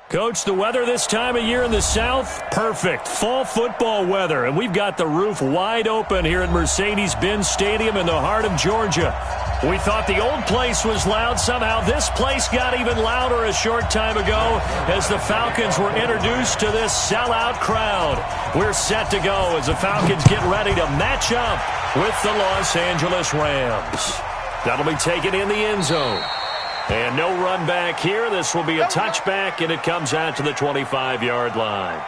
Coach, the weather this time of year in the South, perfect. Fall football weather, and we've got the roof wide open here at Mercedes-Benz Stadium in the heart of Georgia. We thought the old place was loud. Somehow this place got even louder a short time ago as the Falcons were introduced to this sellout crowd. We're set to go as the Falcons get ready to match up with the Los Angeles Rams. That'll be taken in the end zone. And no run back here. This will be a touchback, and it comes out to the 25-yard line.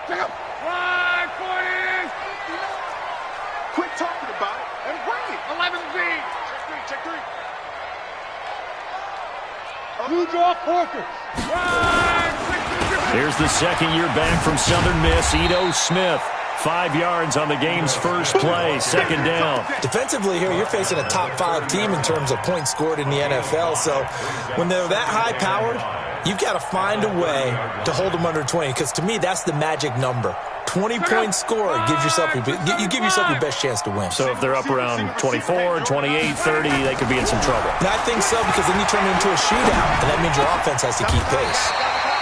Check out. 5 points. Quit talking about it and bring it. 11 feet. Check three. Blue draw Porker. Here's the second year back from Southern Miss, Ito Smith. 5 yards on the game's first play, second down. Defensively here, you're facing a top 5 team in terms of points scored in the NFL. So when they're that high-powered, you've got to find a way to hold them under 20, because to me, that's the magic number. 20 points scored gives yourself you give yourself your best chance to win. So if they're up around 24, 28, 30, they could be in some trouble. And I think so, because then you turn it into a shootout, and that means your offense has to keep pace.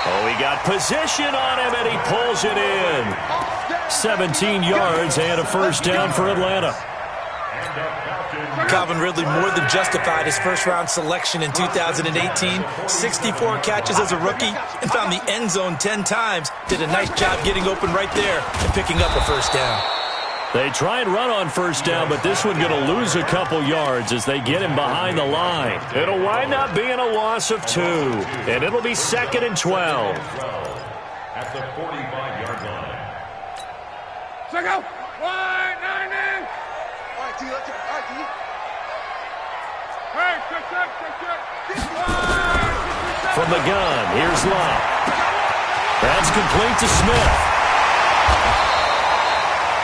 Oh, he got position on him, and he pulls it in. 17 yards and a first down for Atlanta. Calvin Ridley more than justified his first-round selection in 2018. 64 catches as a rookie and found the end zone 10 times. Did a nice job getting open right there and picking up a first down. They try and run on first down, but this one going to lose a couple yards as they get him behind the line. It'll wind up being a loss of 2, and it'll be 2nd and 12. At the 45-yard line. Check out. 190. All right, T. Let's go. All right, T. Hey, check. From the gun, here's Love. That's complete to Smith.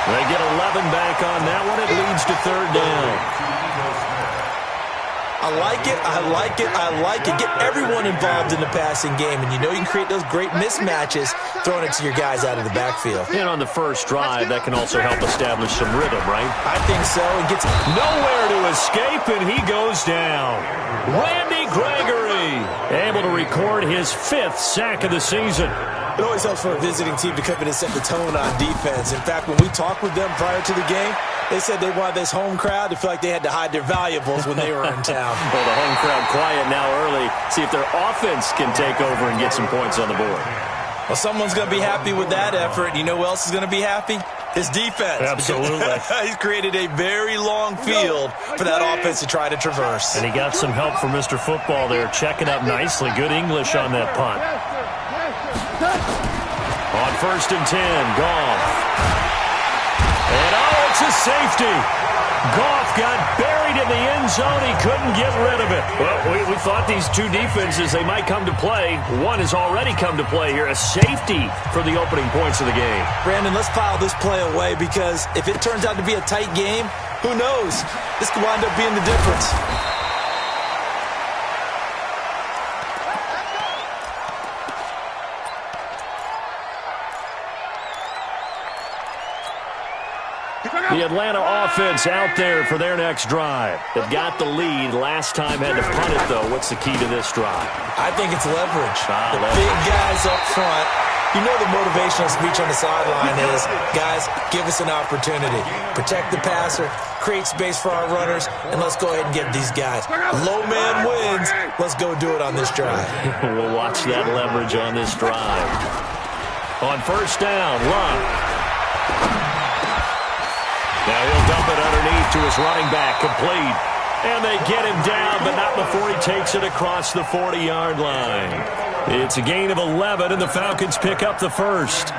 They get 11 back on that one. It leads to 3rd down. I like it. Get everyone involved in the passing game, and you know you can create those great mismatches throwing it to your guys out of the backfield. And on the first drive, that can also help establish some rhythm, right? I think so. It gets nowhere to escape, and he goes down. Randy Gregory able to record his 5th sack of the season. It always helps for a visiting team to come in and set the tone on defense. In fact, when we talked with them prior to the game, they said they wanted this home crowd to feel like they had to hide their valuables when they were in town. Well, the home crowd quiet now early. See if their offense can take over and get some points on the board. Well, someone's going to be happy with that effort. You know who else is going to be happy? His defense. Absolutely. He's created a very long field for that offense to try to traverse. And he got some help from Mr. Football there, checking up nicely. Good English on that punt. On 1st and 10, Goff. And it's a safety. Goff got buried in the end zone. He couldn't get rid of it. Well, we thought these two defenses, they might come to play. One has already come to play here, a safety for the opening points of the game. Brandon, let's file this play away because if it turns out to be a tight game, who knows? This could wind up being the difference. The Atlanta offense out there for their next drive. They've got the lead. Last time had to punt it, though. What's the key to this drive? I think it's leverage. Big guys up front. You know the motivational speech on the sideline is, guys, give us an opportunity. Protect the passer, create space for our runners, and let's go ahead and get these guys. Low man wins. Let's go do it on this drive. We'll watch that leverage on this drive. On first down, Love. Now he'll dump it underneath to his running back, complete. And they get him down, but not before he takes it across the 40-yard line. It's a gain of 11, and the Falcons pick up the first.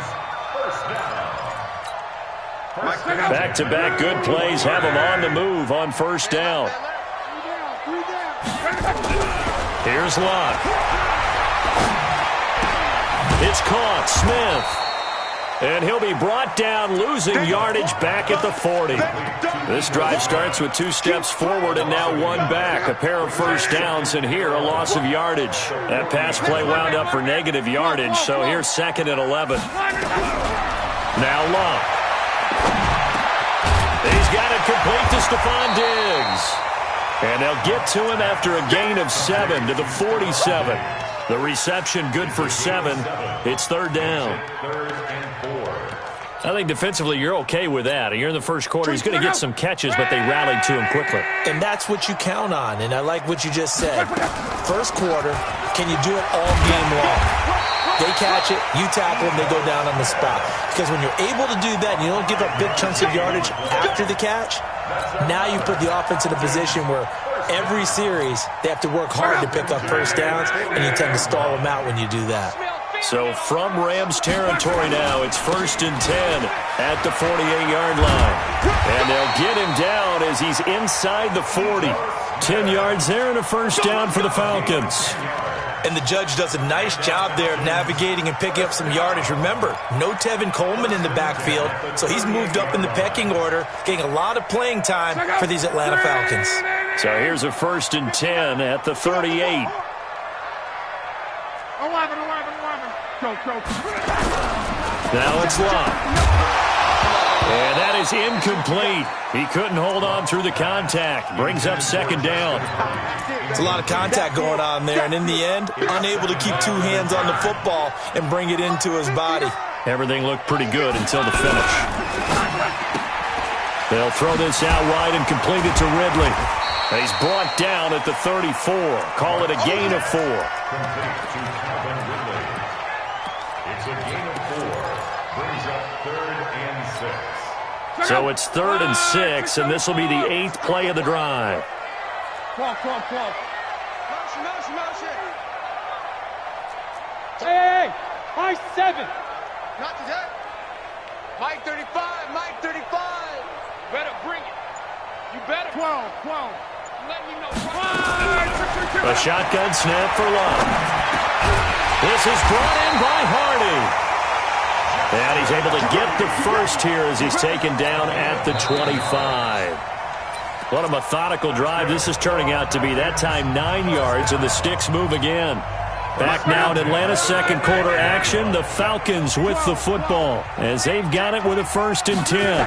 Back-to-back good plays have them on the move on first down. Here's Love. It's caught. Smith. And he'll be brought down, losing yardage back at the 40. This drive starts with 2 steps forward and now 1 back. A pair of first downs, and here a loss of yardage. That pass play wound up for negative yardage, so here's 2nd and 11. Now Love. He's got it complete to Stephon Diggs. And they'll get to him after a gain of 7 to the 47. The reception good for 7. It's 3rd down. I think defensively you're okay with that. You're in the first quarter. He's going to get some catches, but they rallied to him quickly. And that's what you count on, and I like what you just said. First quarter, can you do it all game long? They catch it, you tackle them, they go down on the spot. Because when you're able to do that and you don't give up big chunks of yardage after the catch, now you put the offense in a position where every series they have to work hard to pick up first downs, and you tend to stall them out when you do that. So from Rams territory now, it's 1st and 10 at the 48-yard line. And they'll get him down as he's inside the 40. 10 yards there and a first down for the Falcons. And the judge does a nice job there of navigating and picking up some yardage. Remember, no Tevin Coleman in the backfield, so he's moved up in the pecking order, getting a lot of playing time for these Atlanta Falcons. So here's a 1st and 10 at the 38. Now it's Love. And that is incomplete. He couldn't hold on through the contact. Brings up 2nd down. It's a lot of contact going on there, and in the end, unable to keep 2 hands on the football and bring it into his body. Everything looked pretty good until the finish. They'll throw this out wide and complete it to Ridley. He's brought down at the 34. Call it a gain of 4. So it's 3rd and 6, and this will be the 8th play of the drive. Hey, high 7. Not today. Mike 35, Mike 35. Better bring it. You better. 12. Let me know. A shotgun snap for Love. This is brought in by Hardy. And he's able to get the first here as he's taken down at the 25. What a methodical drive this is turning out to be. That time 9 yards, and the sticks move again. Back now in Atlanta's 2nd quarter action. The Falcons with the football as they've got it with a 1st and 10.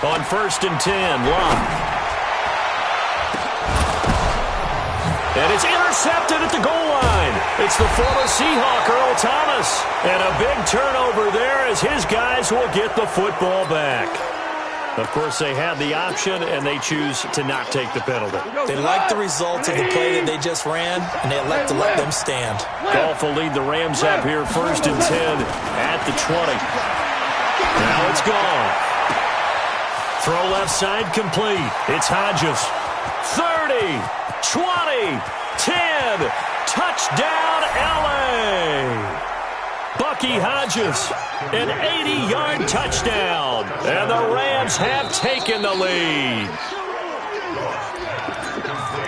On 1st and 10, Love. And it's intercepted at the goal line. It's the former Seahawk, Earl Thomas. And a big turnover there as his guys will get the football back. Of course, they have the option, and they choose to not take the penalty. They like the results of the play that they just ran, and they elect to let them stand. Goff will lead the Rams up here 1st and 10 at the 20. Now it's gone. Throw left side complete. It's Hodges. 30, 20, 10. Touchdown, L.A. Bucky Hodges, an 80-yard touchdown. And the Rams have taken the lead.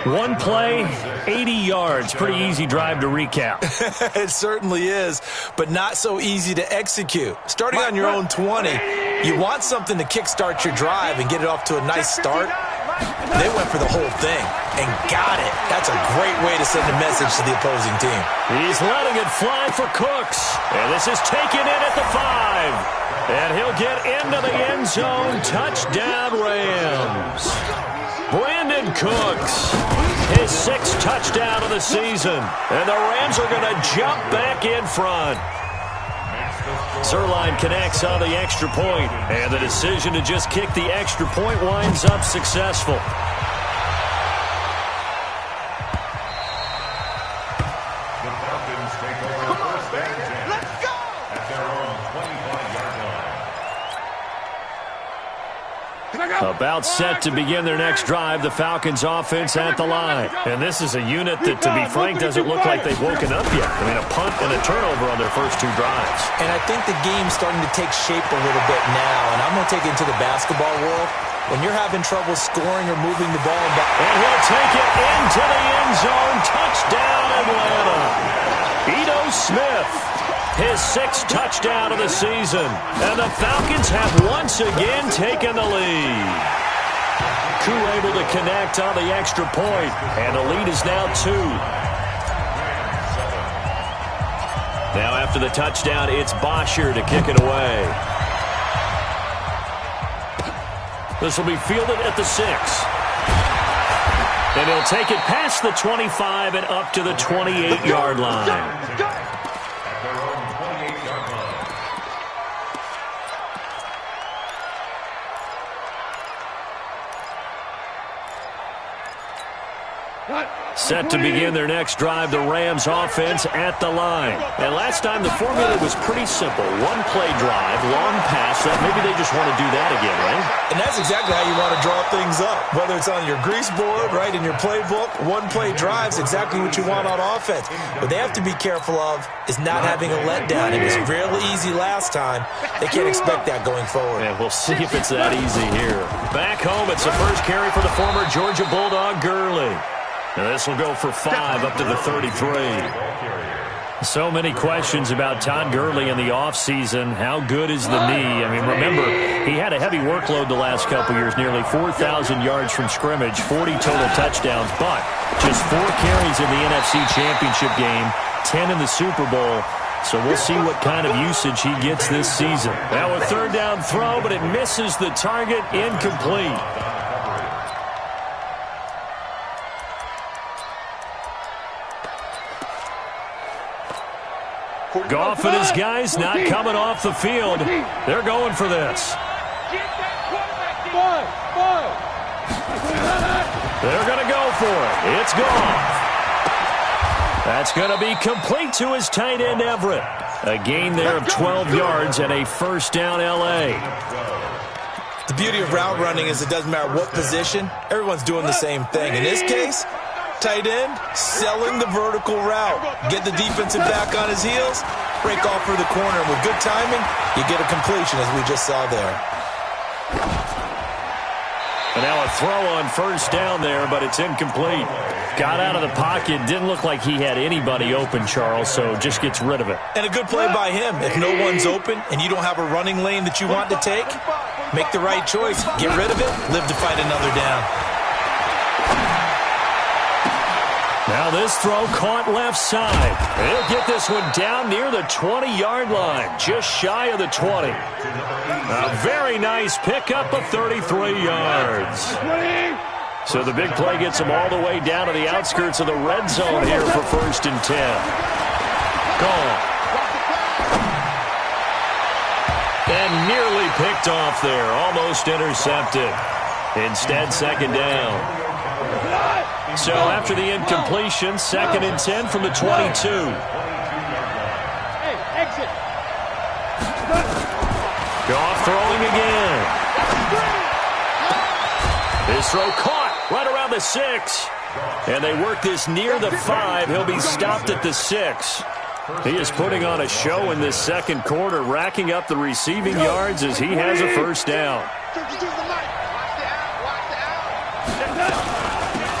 One play, 80 yards. Pretty easy drive to recap. It certainly is, but not so easy to execute. Starting on your own 20, you want something to kickstart your drive and get it off to a nice start. They went for the whole thing and got it. That's a great way to send a message to the opposing team. He's letting it fly for Cooks. And this is taken in at the 5. And he'll get into the end zone. Touchdown, Rams. Brandon Cooks, his 6th touchdown of the season. And the Rams are going to jump back in front. Zerline connects on the extra point, and the decision to just kick the extra point winds up successful. The Falcons take over first and 10. Let's go! At their own 25-yard line. About set to begin their next drive, the Falcons offense at the line. And this is a unit that, to be frank, doesn't look like they've woken up yet. I mean, a punt and a turnover on their first 2 drives. And I think the game's starting to take shape a little bit now, and I'm going to take it into the basketball world. When you're having trouble scoring or moving the ball, and he'll take it into the end zone. Touchdown, Atlanta. Ito Smith, his 6th touchdown of the season. And the Falcons have once again taken the lead. Koo able to connect on the extra point, and the lead is now 2. Now after the touchdown, it's Bosher to kick it away. This will be fielded at the 6. And he'll take it past the 25 and up to the 28-yard line. Set to begin their next drive, the Rams offense at the line. And last time the formula was pretty simple. 1-play drive, long pass. Maybe they just want to do that again, right? And that's exactly how you want to draw things up. Whether it's on your grease board, right, in your playbook, 1-play drive's exactly what you want on offense. What they have to be careful of is not having a letdown. It was really easy last time. They can't expect that going forward. And we'll see if it's that easy here. Back home, it's the first carry for the former Georgia Bulldog, Gurley. And this will go for 5 up to the 33. So many questions about Todd Gurley in the offseason. How good is the knee? I mean, remember, he had a heavy workload the last couple years, nearly 4,000 yards from scrimmage, 40 total touchdowns, but just 4 carries in the NFC Championship game, 10 in the Super Bowl. So we'll see what kind of usage he gets this season. Now a 3rd down throw, but it misses the target, incomplete. Goff and his guys not coming off the field. They're going for this. They're going to go for it. It's Goff. That's going to be complete to his tight end, Everett. A gain there of 12 yards and a 1st down, L.A. The beauty of route running is it doesn't matter what position. Everyone's doing the same thing. In this case, tight end, selling the vertical route. Get the defensive back on his heels, break off for the corner. With good timing, you get a completion, as we just saw there. And now a throw on 1st down there, but it's incomplete. Got out of the pocket. Didn't look like he had anybody open, Charles, so just gets rid of it. And a good play by him. If no one's open and you don't have a running lane that you want to take, make the right choice. Get rid of it. Live to fight another down. Now this throw caught left side. He'll get this one down near the 20-yard line, just shy of the 20. A very nice pickup of 33 yards. So the big play gets him all the way down to the outskirts of the red zone here for 1st and 10. Gone. And nearly picked off there, almost intercepted. Instead, 2nd down. So after the incompletion, 2nd and 10 from the 22. Hey, exit. Goff throwing again. This throw caught right around the 6. And they work this near the 5. He'll be stopped at the 6. He is putting on a show in this 2nd quarter, racking up the receiving yards as he has a 1st down.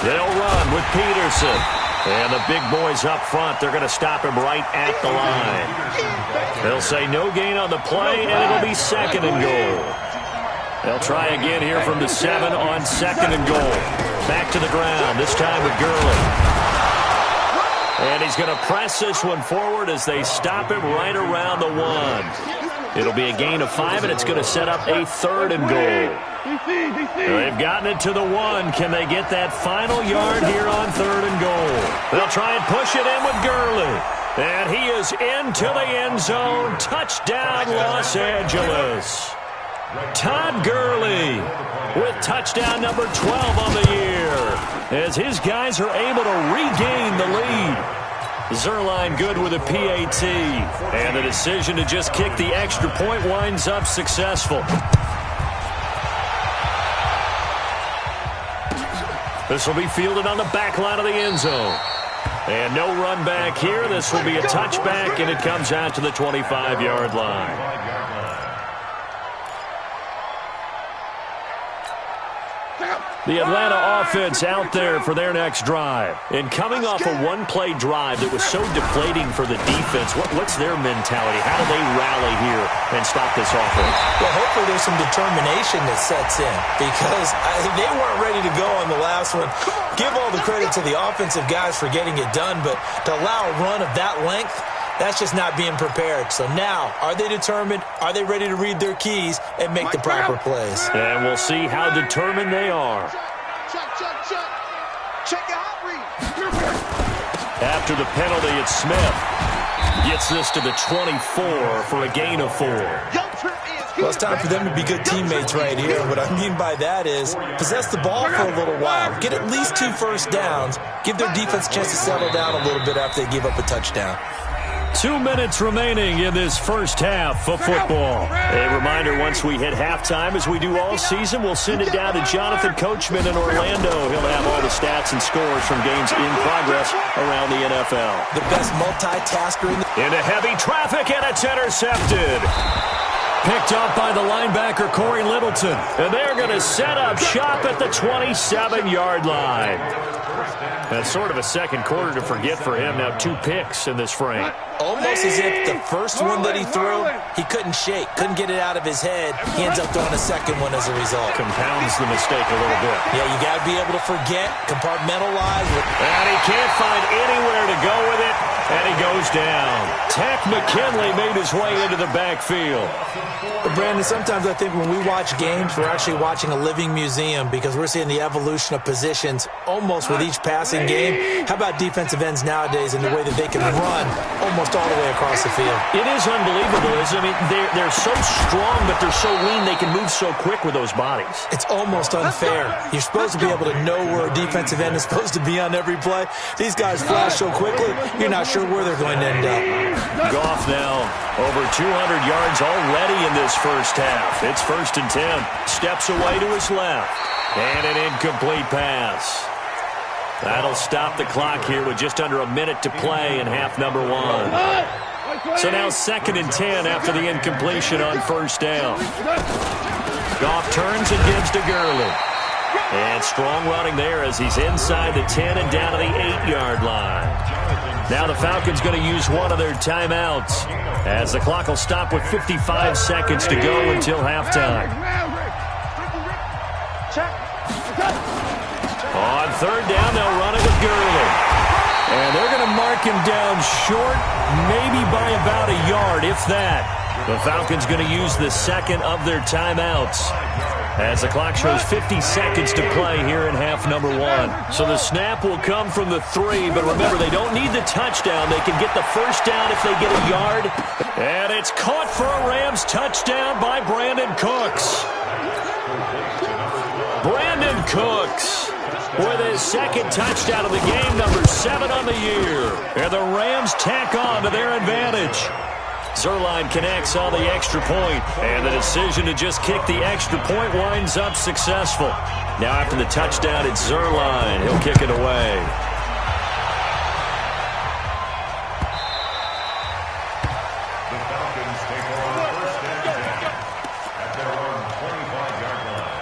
They'll run with Peterson. And the big boys up front, they're going to stop him right at the line. They'll say no gain on the play, and it'll be 2nd and goal. They'll try again here from the 7 on 2nd and goal. Back to the ground, this time with Gurley. And he's going to press this one forward as they stop him right around the 1. It'll be a gain of 5, and it's going to set up a 3rd and goal. They've gotten it to the 1. Can they get that final yard here on 3rd and goal? They'll try and push it in with Gurley. And he is into the end zone. Touchdown, Los Angeles. Todd Gurley with touchdown number 12 on the year as his guys are able to regain the lead. Zuerlein good with a PAT. And the decision to just kick the extra point winds up successful. This will be fielded on the back line of the end zone. And no run back here. This will be a touchback, and it comes out to the 25-yard line. The Atlanta offense out there for their next drive. And coming off a one-play drive that was so deflating for the defense, what's their mentality? How do they rally here and stop this offense? Well, hopefully there's some determination that sets in because they weren't ready to go on the last one. Give all the credit to the offensive guys for getting it done, but to allow a run of that length, that's just not being prepared. So now, are they determined? Are they ready to read their keys and make the proper plays? And we'll see how determined they are. Check your hot read. After the penalty, it's Smith. Gets this to the 24 for a gain of 4. Well, it's time for them to be good teammates right here. What I mean by that is possess the ball for a little while. Get at least 2 first downs. Give their defense a chance to settle down a little bit after they give up a touchdown. 2 minutes remaining in this first half of football. A reminder, once we hit halftime, as we do all season, we'll send it down to Jonathan Coachman in Orlando. He'll have all the stats and scores from games in progress around the NFL. The best multitasker into heavy traffic, and it's intercepted. Picked up by the linebacker, Corey Littleton. And they're going to set up shop at the 27-yard line. That's sort of a second quarter to forget for him. Now 2 picks in this frame. Almost as if the first one that he threw, he couldn't shake, couldn't get it out of his head. He ends up throwing a second one as a result. Compounds the mistake a little bit. Yeah, you got to be able to forget, compartmentalize. And he can't find anywhere to go with it, and he goes down. Tech McKinley made his way into the backfield. But Brandon, sometimes I think when we watch games, we're actually watching a living museum because we're seeing the evolution of positions almost with each passing game. How about defensive ends nowadays and the way that they can run almost all the way across the field? It is unbelievable, isn't it? I mean, they're so strong, but they're so lean. They can move so quick with those bodies. It's almost unfair. You're supposed to be able to know where a defensive end is supposed to be on every play. These guys flash so quickly, you're not sure where they're going to end up. Goff now over 200 yards already in this first half. It's 1st and 10. Steps away to his left. And an incomplete pass. That'll stop the clock here with just under a minute to play in half number 1. So now 2nd and 10 after the incompletion on first down. Goff turns and gives to Gurley. And strong running there as he's inside the 10 and down to the 8-yard line. Now the Falcons going to use one of their timeouts as the clock will stop with 55 seconds to go until halftime. On 3rd down, they'll run it with Gurley. And they're going to mark him down short, maybe by about a yard, if that. The Falcons going to use the 2nd of their timeouts as the clock shows 50 seconds to play here in half number 1. So the snap will come from the 3, but remember, they don't need the touchdown. They can get the first down if they get a yard. And it's caught for a Rams touchdown by Brandon Cooks. Brandon Cooks with his 2nd touchdown of the game, number 7 on the year. And the Rams tack on to their advantage. Zuerlein connects on the extra point, and the decision to just kick the extra point winds up successful. Now after the touchdown, it's Zuerlein. He'll kick it away. The Falcons take over 1st and 10 at their own 25-yard line.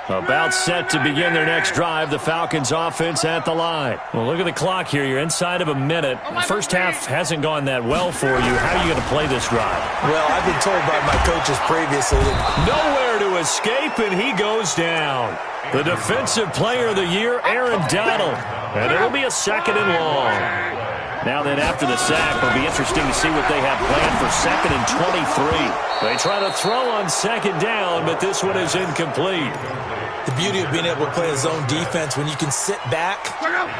About set to begin their next drive, the Falcons offense at the line. Well, look at the clock here. You're inside of a minute. The first half hasn't gone that well for you. How are you going to play this drive? Well, I've been told by my coaches previously that nowhere to escape, and he goes down. The defensive player of the year, Aaron Donald. And it'll be a 2nd and long. Now then, after the sack, it'll be interesting to see what they have planned for 2nd and 23. They try to throw on 2nd down, but this one is incomplete. The beauty of being able to play a zone defense, when you can sit back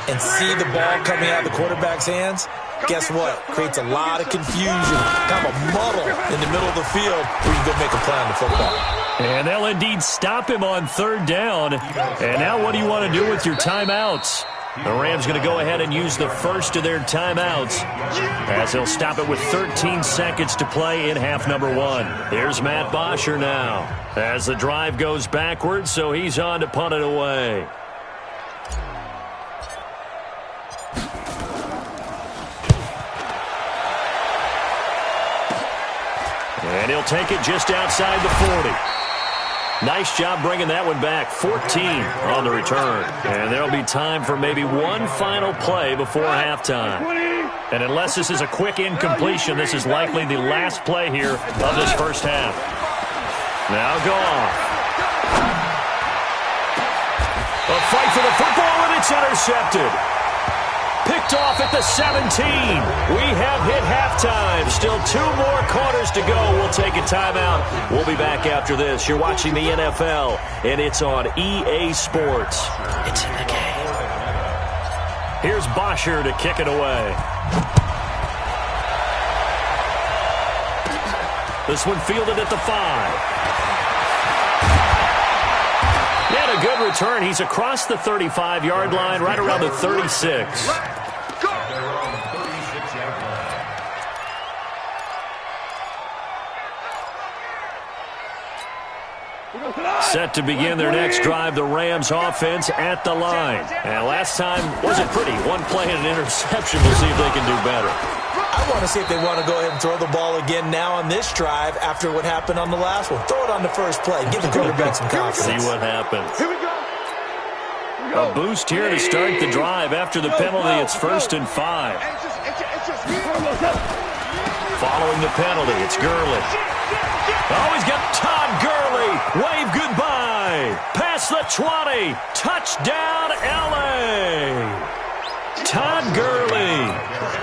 and see the ball coming out of the quarterback's hands, guess what? Creates a lot of confusion, kind of a muddle in the middle of the field where you can go make a play on the football. And they'll indeed stop him on 3rd down. And now what do you want to do with your timeouts? The Rams going to go ahead and use the first of their timeouts as they'll stop it with 13 seconds to play in half number 1. Here's Matt Bosher now as the drive goes backwards, so he's on to punt it away. And he'll take it just outside the 40. Nice job bringing that one back. 14 on the return. And there'll be time for maybe one final play before halftime. And unless this is a quick incompletion, this is likely the last play here of this first half. Now Goff. A fight for the football, and it's intercepted. Picked off at the 17. We have hit halftime. Still 2 more quarters to go. We'll take a timeout. We'll be back after this. You're watching the NFL, and it's on EA Sports. It's in the game. Here's Bosher to kick it away. This one fielded at the 5. And a good return. He's across the 35-yard line, right around the 36. Set to begin their next drive, the Rams offense at the line. And last time wasn't pretty. One play and an interception. We'll see if they can do better. I want to see if they want to go ahead and throw the ball again now on this drive after what happened on the last one. Throw it on the first play. Give the quarterback some confidence. See what happens. Here we go. A boost here to start the drive. After the penalty, it's 1st and 5. Following the penalty, it's Gurley. Oh, he's got Todd Gurley. Wave goodbye. Past the 20. Touchdown, L.A. Todd Gurley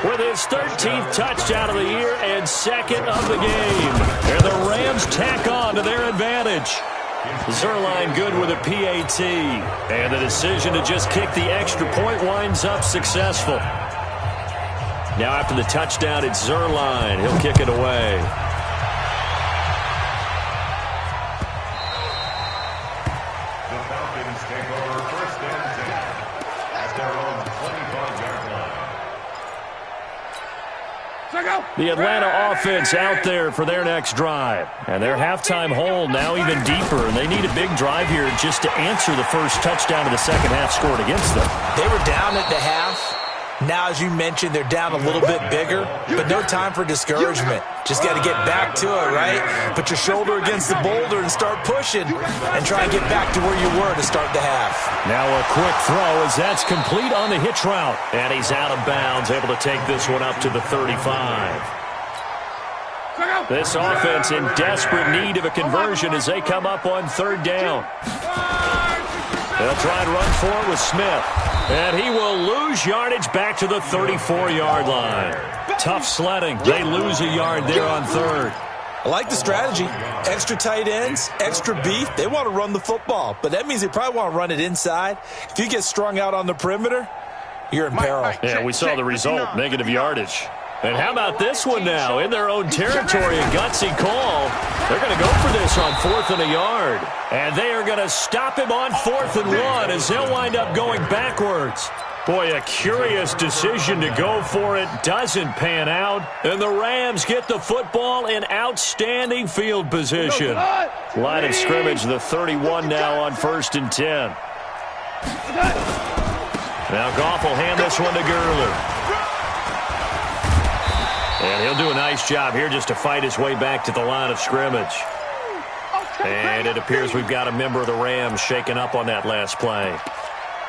with his 13th touchdown of the year and 2nd of the game. And the Rams tack on to their advantage. Zerline good with a PAT. And the decision to just kick the extra point winds up successful. Now after the touchdown, it's Zerline. He'll kick it away. The Falcons take over 1st and 10 at their own 25-yard line. The Atlanta offense out there for their next drive. And their halftime hole now even deeper. And they need a big drive here just to answer the first touchdown of the second half scored against them. They were down at the half. Now, as you mentioned, they're down a little bit bigger, but no time for discouragement. Just got to get back to it, right? Put your shoulder against the boulder and start pushing and try and get back to where you were to start the half. Now a quick throw as that's complete on the hitch route. And he's out of bounds, able to take this one up to the 35. This offense in desperate need of a conversion as they come up on 3rd down. They'll try and run for it with Smith. And he will lose yardage back to the 34-yard line. Tough sledding. They lose a yard there on 3rd. I like the strategy. Extra tight ends, extra beef. They want to run the football, but that means they probably want to run it inside. If you get strung out on the perimeter, you're in peril. Yeah, we saw the result, negative yardage. And how about this one now? In their own territory, a gutsy call. They're going to go for this on 4th and a yard. And they are going to stop him on 4th and 1 as they'll wind up going backwards. Boy, a curious decision to go for it. Doesn't pan out. And the Rams get the football in outstanding field position. Line of scrimmage, the 31 now on 1st and 10. Now Goff will hand this one to Gurley. And he'll do a nice job here just to fight his way back to the line of scrimmage. And it appears we've got a member of the Rams shaken up on that last play.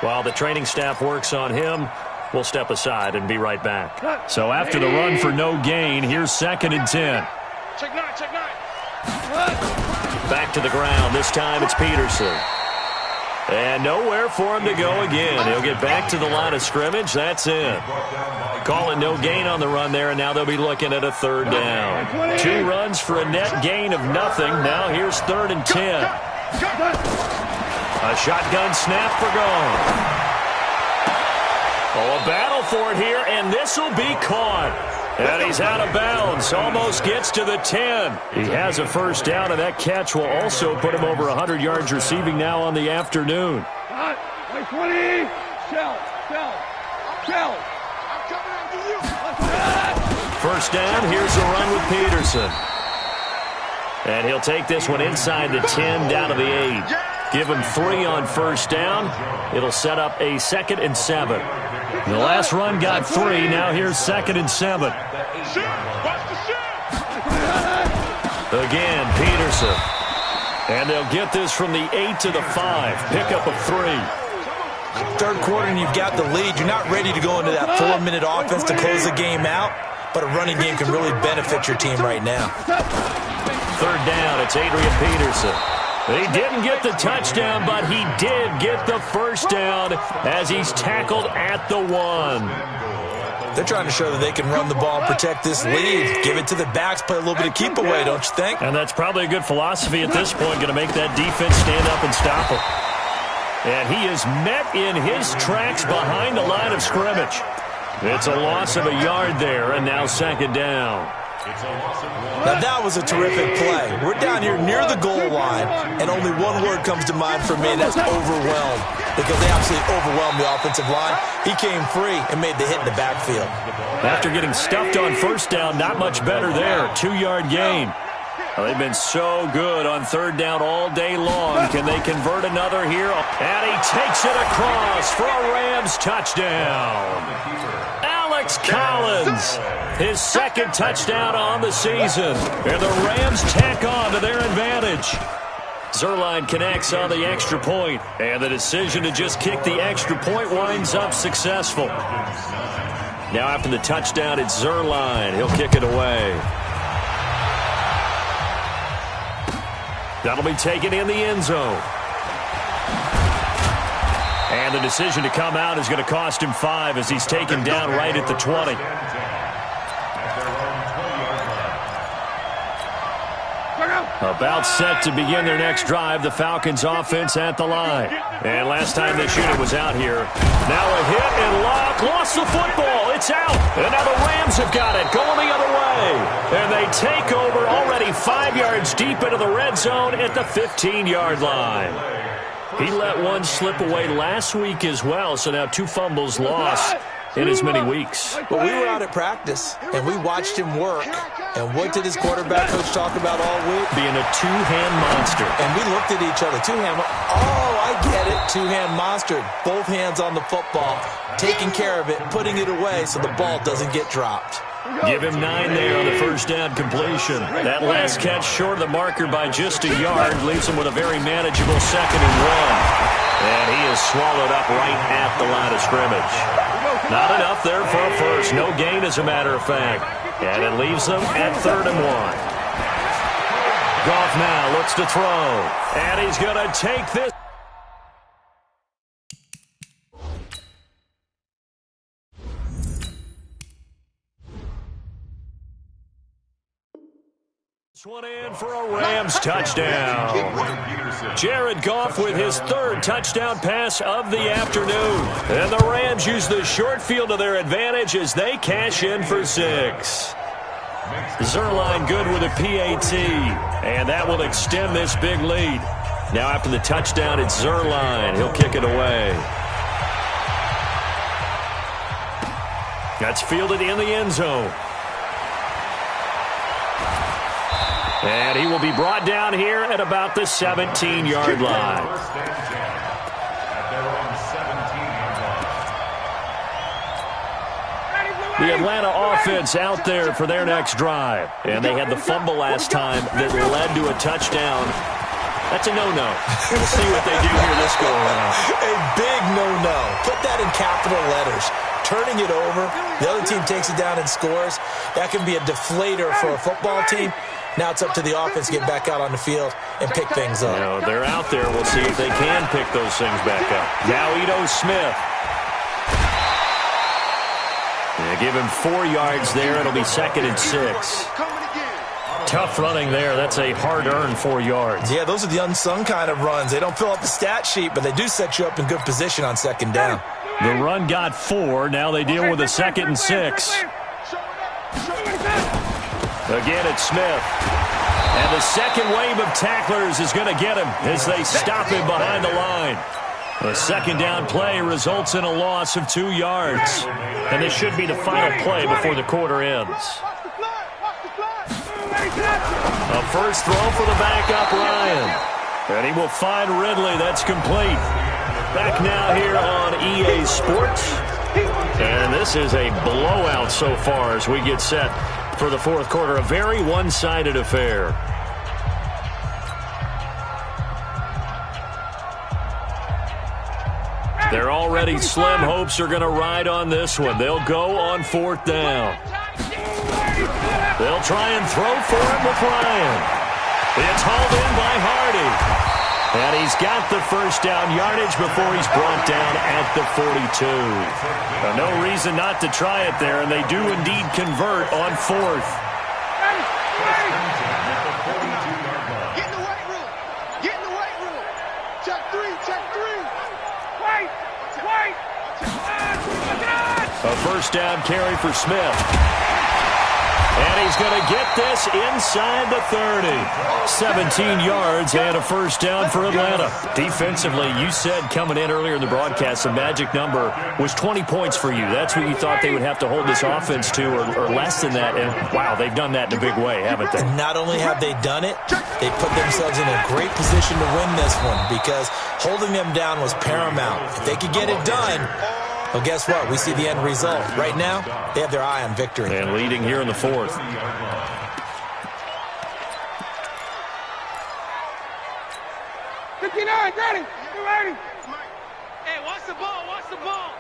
While the training staff works on him, we'll step aside and be right back. So after the run for no gain, here's 2nd and 10. Check nine. Back to the ground. This time it's Peterson. And nowhere for him to go again. He'll get back to the line of scrimmage. That's it. Calling no gain on the run there, and now they'll be looking at a 3rd down. 2 runs for a net gain of nothing. Now here's 3rd and 10. A shotgun snap for gone. Oh, a battle for it here, and this will be caught. And he's out of bounds. Almost gets to the 10. He has a 1st down, and that catch will also put him over 100 yards receiving now on the afternoon. 20. Shell. I'm coming after you. 1st down. Here's the run with Peterson. And he'll take this one inside the 10 down to the 8. Give him 3 on 1st down. It'll set up a 2nd and 7. The last run got 3. Now here's 2nd and 7. Again, Peterson. And they'll get this from the 8 to the 5. Pickup of 3. 3rd quarter and you've got the lead. You're not ready to go into that 4-minute offense to close the game out, but a running game can really benefit your team right now. 3rd down, it's Adrian Peterson. He didn't get the touchdown, but he did get the 1st down as he's tackled at the 1. They're trying to show that they can run the ball and protect this lead. Give it to the backs, play a little bit of keep away, don't you think? And that's probably a good philosophy at this point, going to make that defense stand up and stop him. And he is met in his tracks behind the line of scrimmage. It's a loss of a yard there, and now 2nd down. Now that was a terrific play. We're down here near the goal line, and only one word comes to mind for me, that's overwhelmed. Because they absolutely overwhelmed the offensive line. He came free and made the hit in the backfield. After getting stuffed on 1st down, not much better there. 2-yard gain. Well, they've been so good on 3rd down all day long. Can they convert another here? And he takes it across for a Rams touchdown. Alex Collins, his 2nd touchdown on the season. And the Rams tack on to their advantage. Zerline connects on the extra point, and the decision to just kick the extra point winds up successful. Now after the touchdown, it's Zerline. He'll kick it away. That'll be taken in the end zone. And the decision to come out is going to cost him 5 as he's taken down right at the 20. About set to begin their next drive, the Falcons offense at the line. And last time this unit was out here. Now a hit and Locke lost the football. It's out. And now the Rams have got it going the other way. And they take over already 5 yards deep into the red zone at the 15-yard line. He let one slip away last week as well, so now 2 fumbles lost in as many weeks. But we were out at practice, and we watched him work. And what did his quarterback coach talk about all week? Being a 2-hand monster. And we looked at each other. 2-hand. Oh, I get it. 2-hand monster. Both hands on the football, taking care of it, putting it away so the ball doesn't get dropped. Give him 9 there on the 1st down completion. That last catch short of the marker by just a yard leaves him with a very manageable 2nd and 1. And he is swallowed up right at the line of scrimmage. Not enough there for a first. No gain, as a matter of fact. And it leaves them at 3rd and 1. Goff now looks to throw. And he's going to take this. One in for a Rams touchdown. Jared Goff with his 3rd touchdown pass of the afternoon. And the Rams use the short field to their advantage as they cash in for 6. Zerline good with a PAT. And that will extend this big lead. Now after the touchdown, it's Zerline. He'll kick it away. That's fielded in the end zone. And he will be brought down here at about the 17-yard line. The Atlanta offense out there for their next drive. And they had the fumble last time that led to a touchdown. That's a no-no. We'll see what they do here this go around. A big no-no. Put that in capital letters. Turning it over, the other team takes it down and scores. That can be a deflator for a football team. Now it's up to the offense to get back out on the field and pick things up. You know, they're out there. We'll see if they can pick those things back up. Now Ito Smith. Yeah, give him 4 yards there. It'll be 2nd and 6. Tough running there. That's a hard-earned 4 yards. Yeah, those are the unsung kind of runs. They don't fill up the stat sheet, but they do set you up in good position on 2nd down. The run got 4. Now they deal with a 2nd and 6. Again, it's Smith. And the second wave of tacklers is going to get him as they stop him behind the line. The 2nd down play results in a loss of 2 yards. And this should be the final play before the quarter ends. A first throw for the backup, Ryan. And he will find Ridley. That's complete. Back now here on EA Sports. And this is a blowout so far as we get set for the 4th quarter. A very one-sided affair. They're already slim hopes are going to ride on this one. They'll go on 4th down. They'll try and throw for it with Ryan. It's hauled in by Hardy. And he's got the first down yardage before he's brought down at the 42. No reason not to try it there, and they do indeed convert on 4th. Get in the weight room. Get in the weight room. Check 3, check 3. Wait. A first down carry for Smith. And he's going to get this inside the 30. 17 yards and a first down for Atlanta. Defensively, you said coming in earlier in the broadcast, the magic number was 20 points for you. That's what you thought they would have to hold this offense to, or less than that. And, wow, they've done that in a big way, haven't they? Not only have they done it, they put themselves in a great position to win this one because holding them down was paramount. If they could get it done, well, guess what? We see the end result. Right now, they have their eye on victory. And leading here in the 4th. 59, ready. Hey, watch the ball, watch the ball.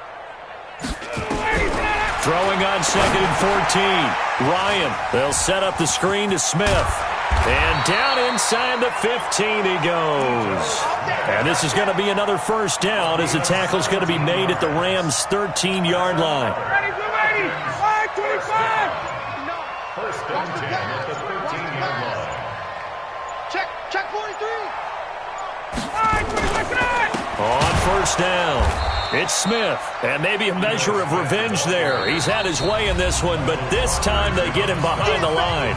Throwing on 2nd and 14. Ryan, they'll set up the screen to Smith. And down inside the 15 he goes. And this is going to be another first down as the tackle's going to be made at the Rams' 13-yard line. Ready, 25. First and 10 at the 13-yard line. Check 43. On first down, it's Smith. And maybe a measure of revenge there. He's had his way in this one, but this time they get him behind the line.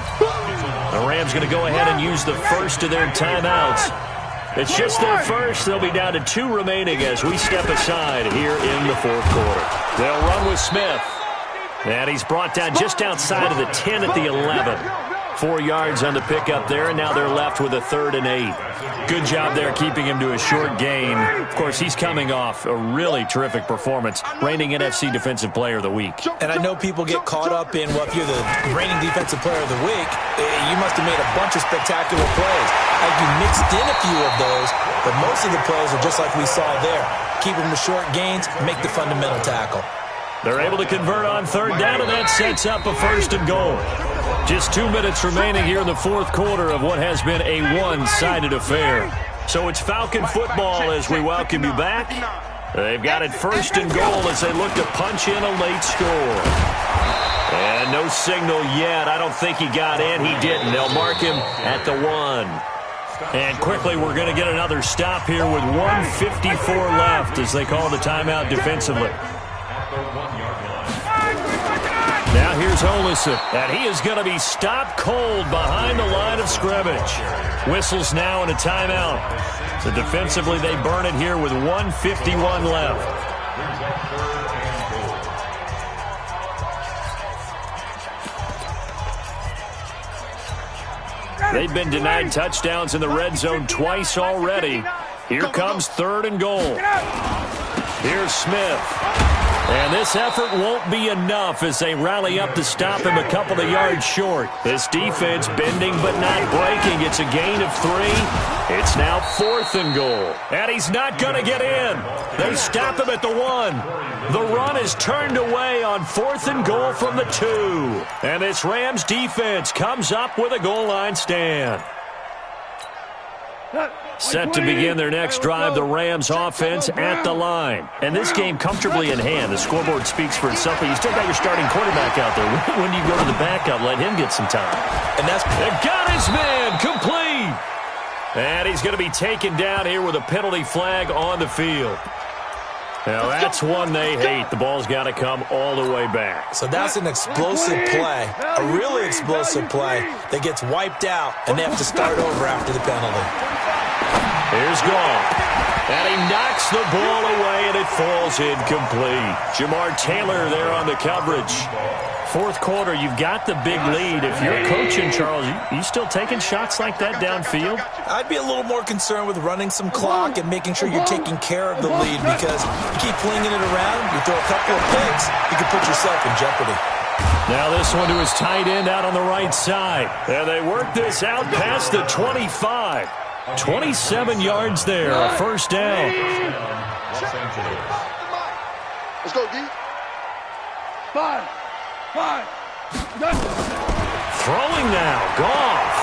The Rams going to go ahead and use the first of their timeouts. It's just their first. They'll be down to 2 remaining as we step aside here in the 4th quarter. They'll run with Smith. And he's brought down just outside of the 10 at the 11. 4 yards on the pickup there, and now they're left with a 3rd and 8. Good job there keeping him to a short gain. Of course, he's coming off a really terrific performance, reigning NFC Defensive Player of the Week. And I know people get caught up in, well, if you're the reigning Defensive Player of the Week, you must have made a bunch of spectacular plays. You mixed in a few of those, but most of the plays are just like we saw there. Keep them to short gains, make the fundamental tackle. They're able to convert on 3rd down, and that sets up a 1st and goal. Just 2 minutes remaining here in the 4th quarter of what has been a one-sided affair. So it's Falcon football as we welcome you back. They've got it 1st and goal as they look to punch in a late score. And no signal yet. I don't think he got in. He didn't. They'll mark him at the 1. And quickly, we're going to get another stop here with 1:54 left as they call the timeout defensively. Now here's Olison, and he is going to be stopped cold behind the line of scrimmage. Whistles now in a timeout. So defensively, they burn it here with 1:51 left. They've been denied touchdowns in the red zone twice already. Here comes 3rd and goal. Here's Smith. And this effort won't be enough as they rally up to stop him a couple of yards short. This defense bending but not breaking. It's a gain of 3. It's now 4th and goal. And he's not going to get in. They stop him at the 1. The run is turned away on 4th and goal from the 2. And this Rams defense comes up with a goal line stand. Set to begin their next drive, the Rams offense at the line. And this game comfortably in hand. The scoreboard speaks for itself, but you still got your starting quarterback out there. When you go to the backup, let him get some time. And that's got his man complete. And he's going to be taken down here with a penalty flag on the field. Now, that's one they hate. The ball's got to come all the way back. So that's an explosive play, a really explosive play that gets wiped out, and they have to start over after the penalty. Here's Goff. And he knocks the ball away, and it falls incomplete. Jamar Taylor there on the coverage. 4th quarter, you've got the big lead. If you're coaching, Charles, you still taking shots like that downfield? I'd be a little more concerned with running some clock and making sure you're taking care of the lead, because you keep flinging it around, you throw a couple of picks, you can put yourself in jeopardy. Now this one to his tight end out on the right side. And they work this out past the 25. 27 yards there, a first down. Let's go, D. 5. Throwing now, Goff.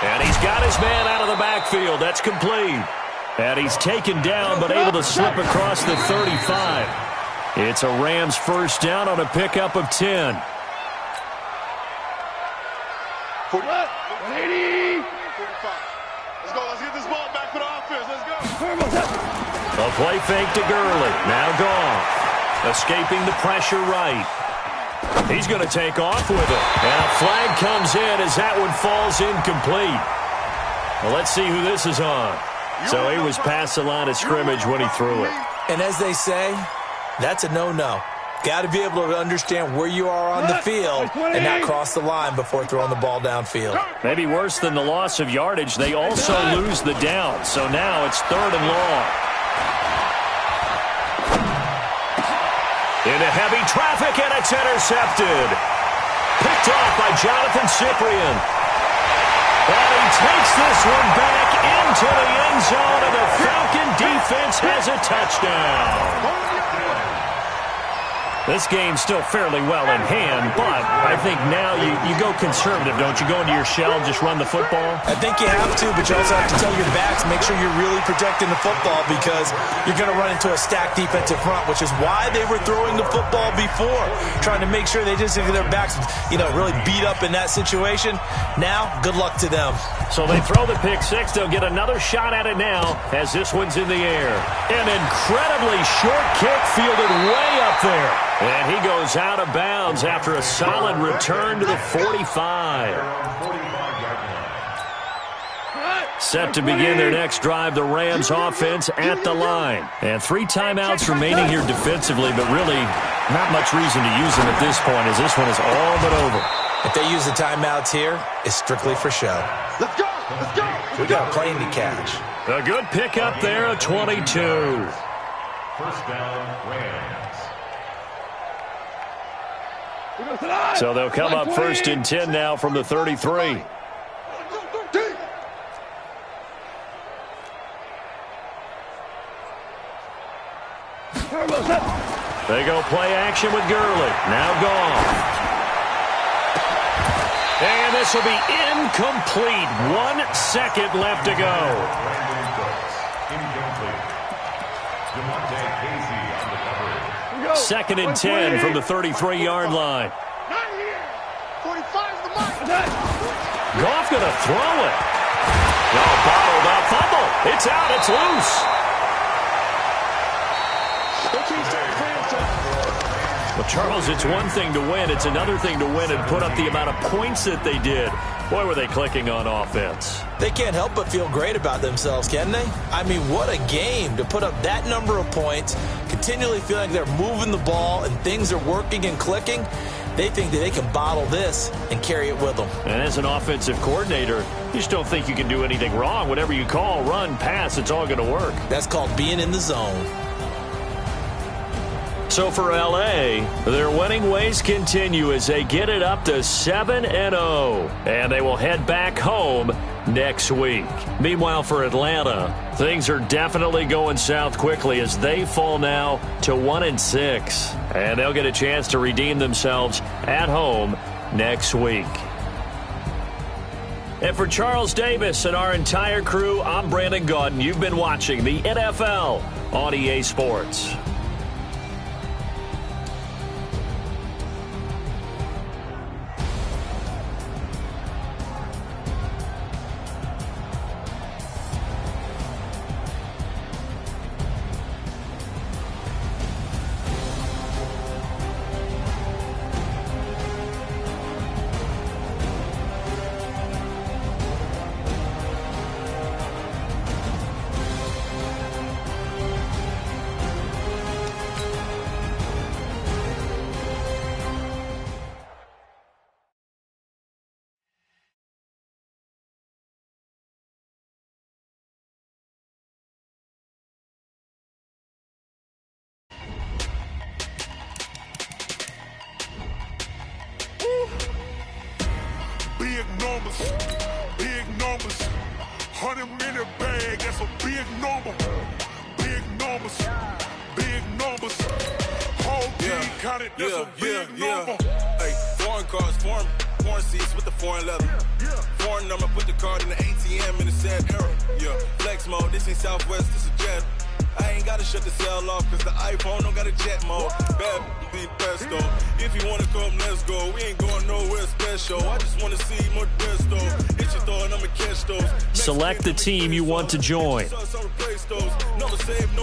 And he's got his man out of the backfield. That's complete. And he's taken down but able to slip across the 35. It's a Rams first down on a pickup of 10. 180. 45. Let's go. Let's get this ball back for the offense. Let's go. A play fake to Gurley. Now Goff. Escaping the pressure right. He's going to take off with it. And a flag comes in as that one falls incomplete. Well, let's see who this is on. So he was past the line of scrimmage when he threw it. And as they say, that's a no-no. Got to be able to understand where you are on the field and not cross the line before throwing the ball downfield. Maybe worse than the loss of yardage, they also lose the down. So now it's 3rd and long. Into heavy traffic, and it's intercepted. Picked off by Jonathan Cyprien. And he takes this one back into the end zone, and the Falcon defense has a touchdown. This game's still fairly well in hand, but I think now you go conservative, don't you? Go into your shell, just run the football? I think you have to, but you also have to tell your backs, make sure you're really protecting the football, because you're going to run into a stacked defensive front, which is why they were throwing the football before, trying to make sure they just get their backs, really beat up in that situation. Now, good luck to them. So they throw the pick six. They'll get another shot at it now as this one's in the air. An incredibly short kick fielded way up there. And he goes out of bounds after a solid return to the 45. Set to begin their next drive, the Rams offense at the line. And 3 timeouts remaining here defensively, but really not much reason to use them at this point as this one is all but over. If they use the timeouts here, it's strictly for show. Let's go. Let's go. We got a plane to catch. A good pickup there, a 22. First down, Rams. So they'll come up 1st and 10 now from the 33. They go play action with Gurley. Now Goff. And this will be incomplete. 1 second left to go. Second and 10 from the 33-yard line. 45 is the mark. Goff going to throw it. No, bottled up. Fumble. It's out. It's loose. Well, Charles, it's one thing to win. It's another thing to win and put up the amount of points that they did. Boy, were they clicking on offense. They can't help but feel great about themselves, can they? I mean, what a game to put up that number of points, continually feeling like they're moving the ball and things are working and clicking. They think that they can bottle this and carry it with them. And as an offensive coordinator, you just don't think you can do anything wrong. Whatever you call, run, pass, it's all going to work. That's called being in the zone. So for L.A., their winning ways continue as they get it up to 7-0, and they will head back home next week. Meanwhile, for Atlanta, things are definitely going south quickly as they fall now to 1-6, and they'll get a chance to redeem themselves at home next week. And for Charles Davis and our entire crew, I'm Brandon Gaudin. You've been watching the NFL on EA Sports. Big numbers, 100-minute bag, that's a big number. Big numbers, whole team counted, that's a big number. Hey, foreign cars, foreign seats with the foreign leather. Foreign number, put the card in the ATM in the sad era. Yeah, flex mode, this ain't Southwest, this is Jet. I ain't gotta shut the cell off, cause the iPhone don't got a jet mode. Bad be pesto. If you wanna come, let's go. We ain't going nowhere special. I just wanna see more Desto. Hit your throw and I'ma catch those. Select the team you want to join.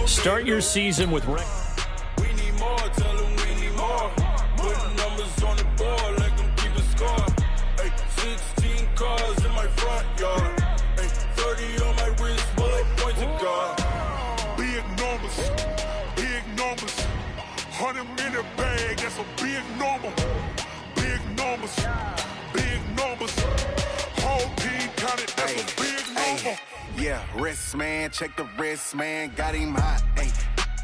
Start your season with... We need more, tell them we need more. Put numbers on the board, let them keep the score. Hey, 16 cars in my front yard. Hey, 30 on my wrist, bullet point to God. Big numbers, 100-minute bag, that's a big number. Big numbers, whole team counted, that's a big number. Yeah, wrist man, check the wrist man, got him hot. Ay,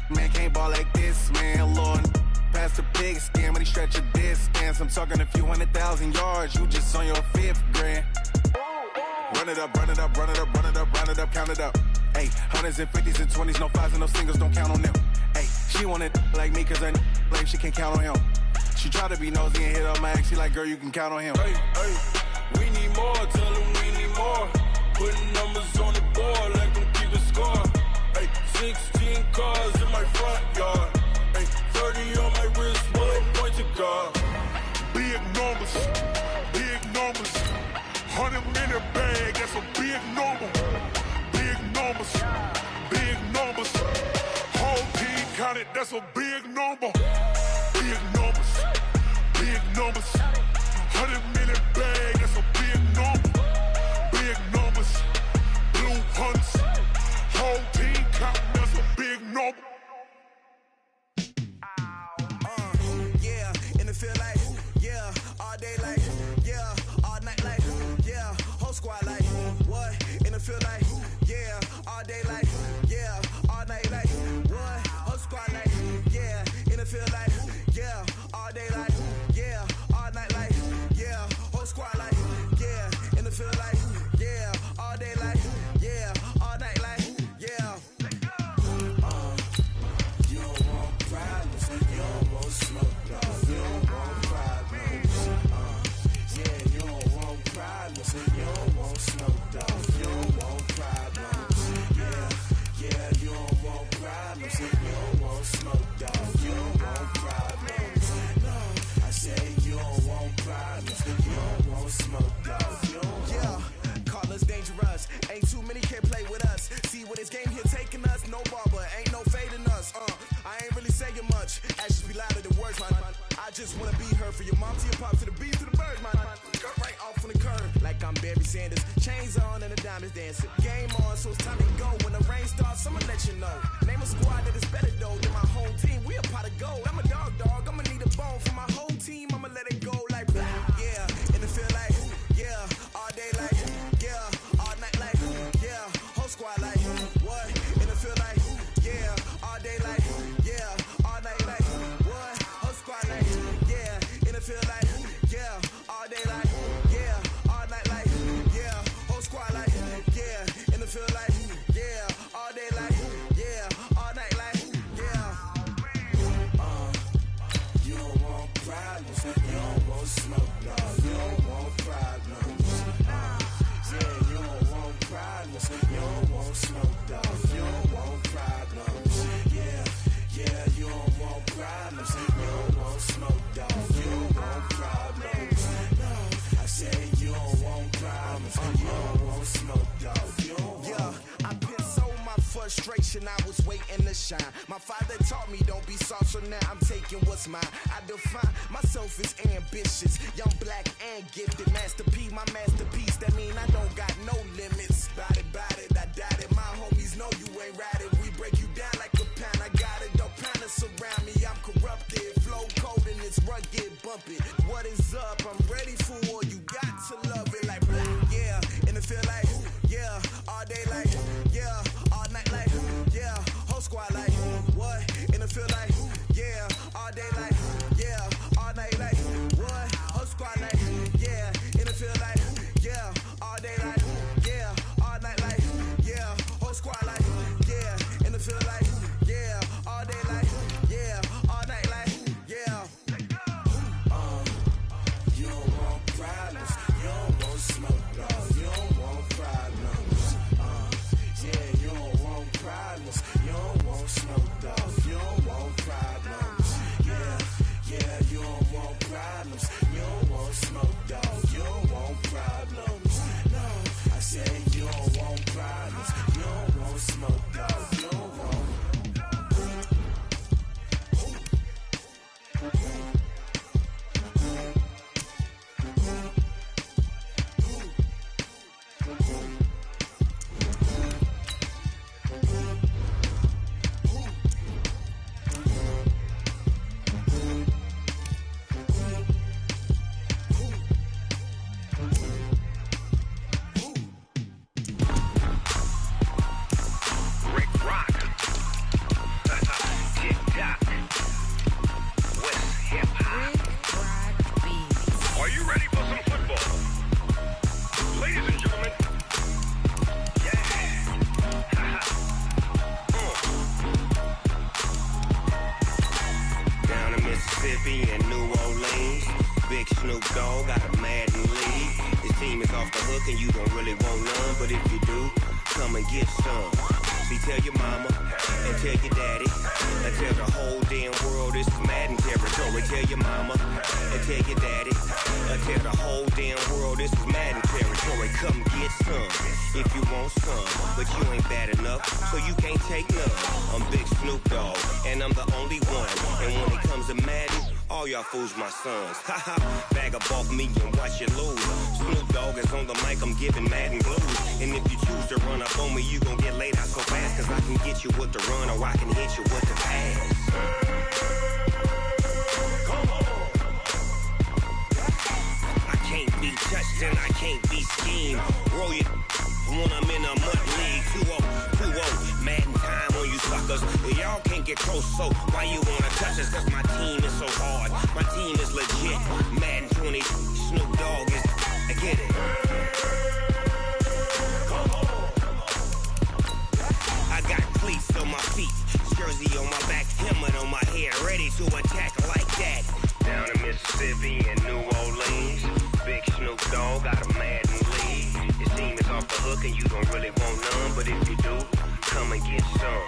man can't ball like this, man. Lord, past the pig skin when he stretch a distance. I'm talking a few 100,000 yards, you just on your 5th grand. Run it up, count it up. Ay, hundreds and 50s and 20s, no 5s and no singles, don't count on them. Ay, she wanted like me cause her like she can't count on him. She tried to be nosy and hit up my ex, she like, girl, you can count on him. Hey, we need more, tell them we need more. Putting numbers on the board, let them keep the score. Hey, 16 cars in my front yard. Hey, 30 on my wrist, bullet point to God. Big numbers, 100-minute bag, that's a big number. Big numbers, whole team counted, that's a big number. Big numbers, 100-minute bag, that's a big number. Big numbers, blue hunts, whole team counting, that's a big number. Yeah, and it feel like, yeah, all day like, yeah, all night like, yeah, whole squad like, what? And it feel like, yeah, all day like, yeah, all night like, what? Whole squad like, yeah, and it feel like, yeah, all day like, yeah, all night like, yeah, whole squad like, yeah, and it feel like, yeah, all day like, yeah, all night like, yeah. You don't want problems, you don't want smoke, dog. You don't want problems. Yeah, you don't want problems, you don't want smoke, dog. You don't want problems. Yeah, you don't want problems, you don't want smoke, dog. You don't want problems. No, I say you don't want problems, you don't want smoke, dog. Yeah, call us dangerous. Ain't too many can play with us. See what this game here taking us. No barber, ain't no fading us. I ain't really saying much. Actions be louder than words, man. I just wanna be heard for your mom to your pop to the beat to the bird, man. Cut right off on the curve, like I'm Barry Sanders. Chains on and the diamonds dancing. Game on, so it's time to go. When the rain starts, I'ma let you know. Name a squad that is better though than my whole team. We a pot of gold. I'm a dog. I'ma need a bone for my whole team. I'ma let it go like blah. Yeah, and it feel like, yeah, all day like, yeah, all night like, yeah, whole squad like, what? And it feel like, yeah, all day like, yeah, all night like, smoke, dog. You don't want problems. Yeah, you don't want problems. You don't want smoke, dog. You don't want problems. No, I said you don't want problems. You don't want smoke, dog. You don't want. I've been so my frustration, I was waiting to shine. My father taught me don't be soft, so now I'm taking what's mine. I define myself as ambitious, young, black, and gifted. Master P, my masterpiece, that mean I don't got no limits. Bout it, I doubt it. My homies know you ain't ratted. We break you down like a pound. I got it, don't pound to surround me. I'm corrupted, flow cold and it's rugged, bump it. What is up? I'm ready for war. You got to love it like blah, yeah. And it feel like, yeah, all day like, yeah, all night like, yeah, whole squad like, what? And it feel like, yeah, all day like, yeah, all night like, what? Whole squad like, yeah, and it feel like, yeah, all day like, yeah, all night like, yeah, whole squad like, yeah, and it feel like, yeah, all day like, yeah, all night like, yeah. You don't want problems. You don't want smoke, dog. You don't want problems. Yeah, you don't want problems. You don't want smoke, dog. You don't want problems. Yeah, you don't want problems. You don't want smoke, dog. You don't want problems. No, I said you don't want problems. You don't want smoke, dog. You don't want. Rick Rock. TikTok. West Hip Hop. Are you ready for some football? Ladies and gentlemen. Yeah. Down in Mississippi and New Orleans, Big Snoop Dogg got a Madden league. His team is off the hook and you don't really want none, but if you do, come and get some. See, tell your mama and tell your daddy and tell the whole damn world this is Madden territory. Tell your mama and tell your daddy and tell the whole damn world this is Madden territory. Come get some if you want some, but you ain't bad enough, so you can't take none. I'm Big Snoop Dogg and I'm the only one. And when it comes to Madden, all y'all fools my sons. Haha, bag up off me and watch you lose. Snoop Dogg is on the mic, I'm giving Madden blues. And if you choose to run up on me, you gon' get laid out so fast. Cause I can get you with the run or I can hit you with the pass. Come on. I can't be touched and I can't be schemed. Roll you when I'm in a mud league. 2-0, Madden time on you suckers. Y'all can't get close, so why you wanna touch us? Cause my team is so hard, my team is legit. Madden 20, Snoop Dogg is, I get it. I got cleats on my feet, jersey on my back, helmet on my head, ready to attack like that. Down in Mississippi and New Orleans, Big Snoop Dogg got a Madden league. His team is off the hook and you don't really want none, but if you do, come and get some.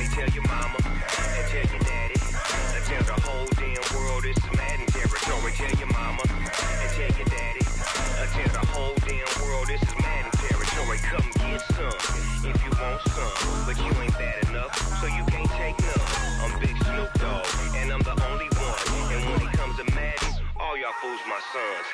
See, tell your mama and tell your daddy and tell the whole damn world this is Madden territory. Tell your mama and tell your daddy and tell the whole damn world this is Madden territory. Come get some if you want some, but you ain't bad enough, so you can't take none. I'm Big Snoop Dogg and I'm the only one. And when it comes to Madden, all y'all fools my sons.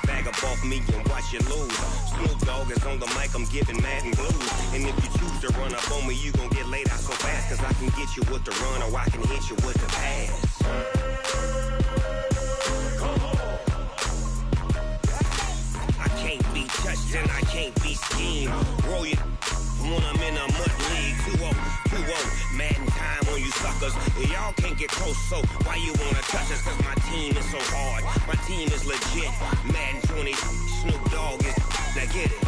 Bag up off me and watch you lose. Snoop Dogg is on the mic, I'm giving Madden blues. And if you choose to run up on me, you gon' get laid out so fast. Cause I can get you with the run or I can hit you with the pass. I can't be touched and I can't be schemed. Roll you when I'm in a mud league. 2-0, Madden time on you suckers. Y'all can't get close, so why you wanna touch us? Cause my team is so hard, my team is legit. Madden 20, Snoop Dogg is, now get it.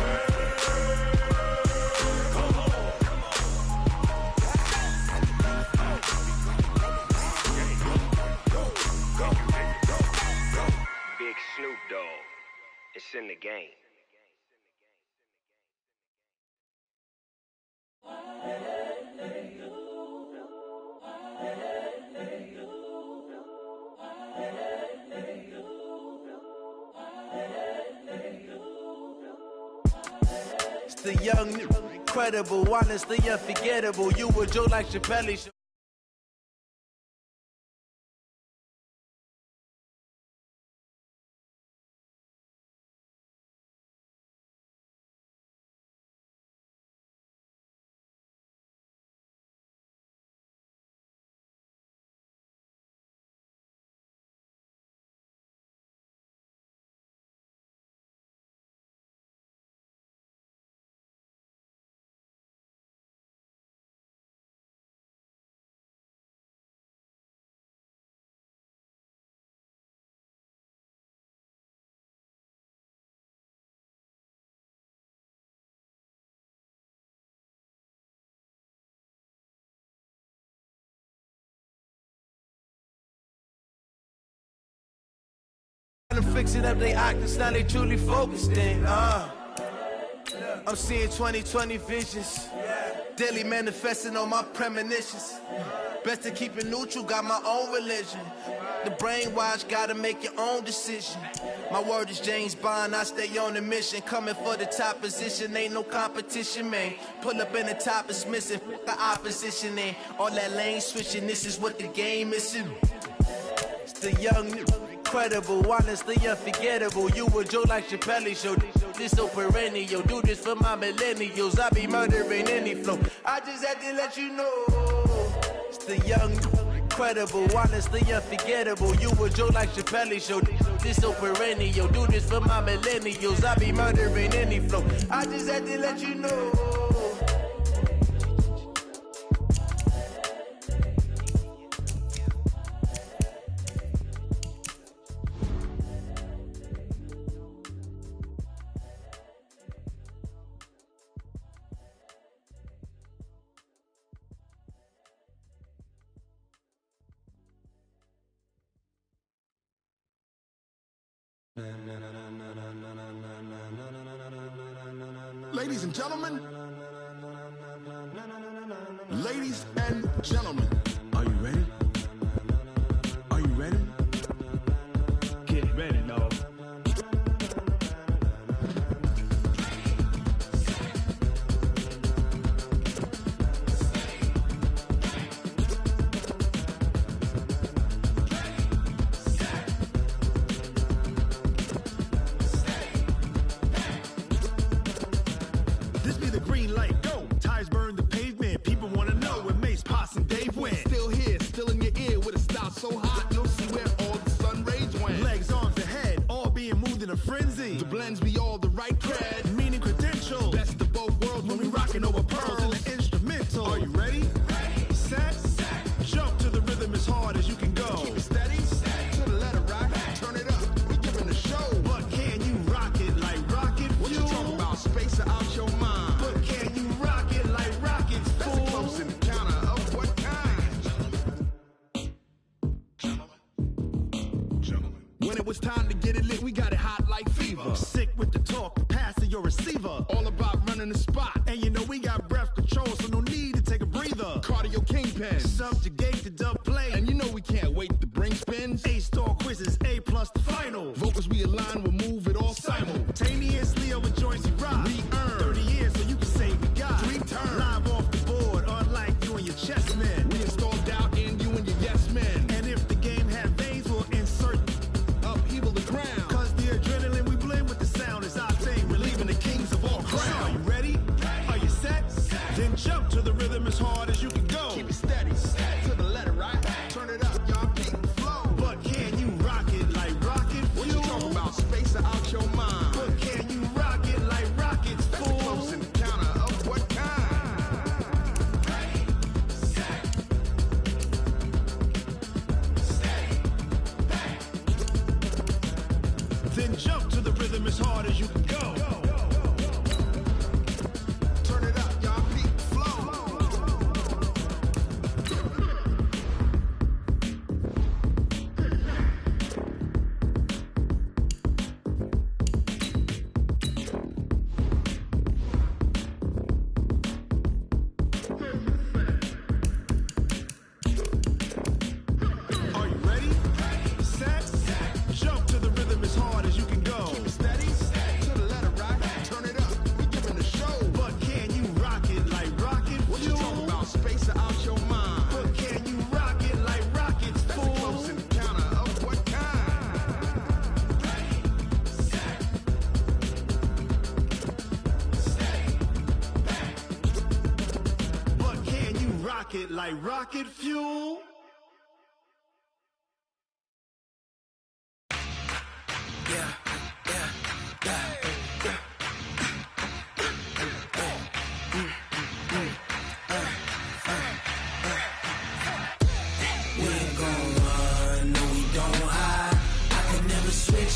Big Snoop Dogg, it's in the game. the young, incredible, honestly unforgettable. You were Joe like Chappelle. Fixing up they octaves, now they truly focused in. I'm seeing 2020 visions, daily manifesting on my premonitions. Best to keep it neutral, got my own religion. The brainwash, gotta make your own decision. My word is James Bond, I stay on the mission. Coming for the top position, ain't no competition, man. Pull up in the top is missing, the opposition in. All that lane switching, this is what the game is. It's the young, incredible, honestly unforgettable. You were Joe like Chappelle show. This so perennial, do this for my millennials. I be murdering any flow. I just had to let you know. It's the young, incredible, honestly unforgettable. You were Joe like Chappelle show. This so perennial, do this for my millennials. I be murdering any flow. I just had to let you know. Ladies and gentlemen, ladies and gentlemen, are you ready? Are you ready? Get ready, dog. So hot, you'll see where all the sun rays went. Legs, arms, ahead, all being moved in a frenzy. The blends be all the right cred, meaning credentials. Best of both worlds when we rockin' over pearls in the instrumental. Are you ready? Ready. Set. Jump to the rhythm as hard as you can go. Keep it steady. To the letter rock. Turn it up. We giving the show. But can you rock it like rocket fuel? What you talking about? Space or out your mind? But can you rock it like rockets, fool? That's a close encounter of what kind? When it was time to get it lit, we got it hot like fever. Sick with the talk, passing your receiver. All about running the spot. And you know we got breath control, so no need to take a breather. Cardio kingpin. Subjugate the dub play. And you know we can't wait to bring spins. A-star quizzes, A+ the final. Vocals we align, we'll move it all simultaneously over joints we rock. We earn 30 years, so you can say we got 3 turns. Live off the board, unlike you and your chess men. We install doubt in you and your yes men. And if the game had veins, we'll insert upheaval the ground. Cause the adrenaline we blend with the sound is our thing, relieving the kings of all crowns. So are you ready? Are you set? Then jump to the rhythm as hard as you can go. Keep it steady, to the letter right. Turn it up, y'all keep the flow. But can you rock it like rocket fuel? What you talking about? Space or out your mind? But can you rock it like rockets, That's fool? a close encounter of what kind? Ready, set, steady, back. Then jump to the rhythm as hard as you can go. Turn it up, y'all keep the flow. pocket like rocket fuel.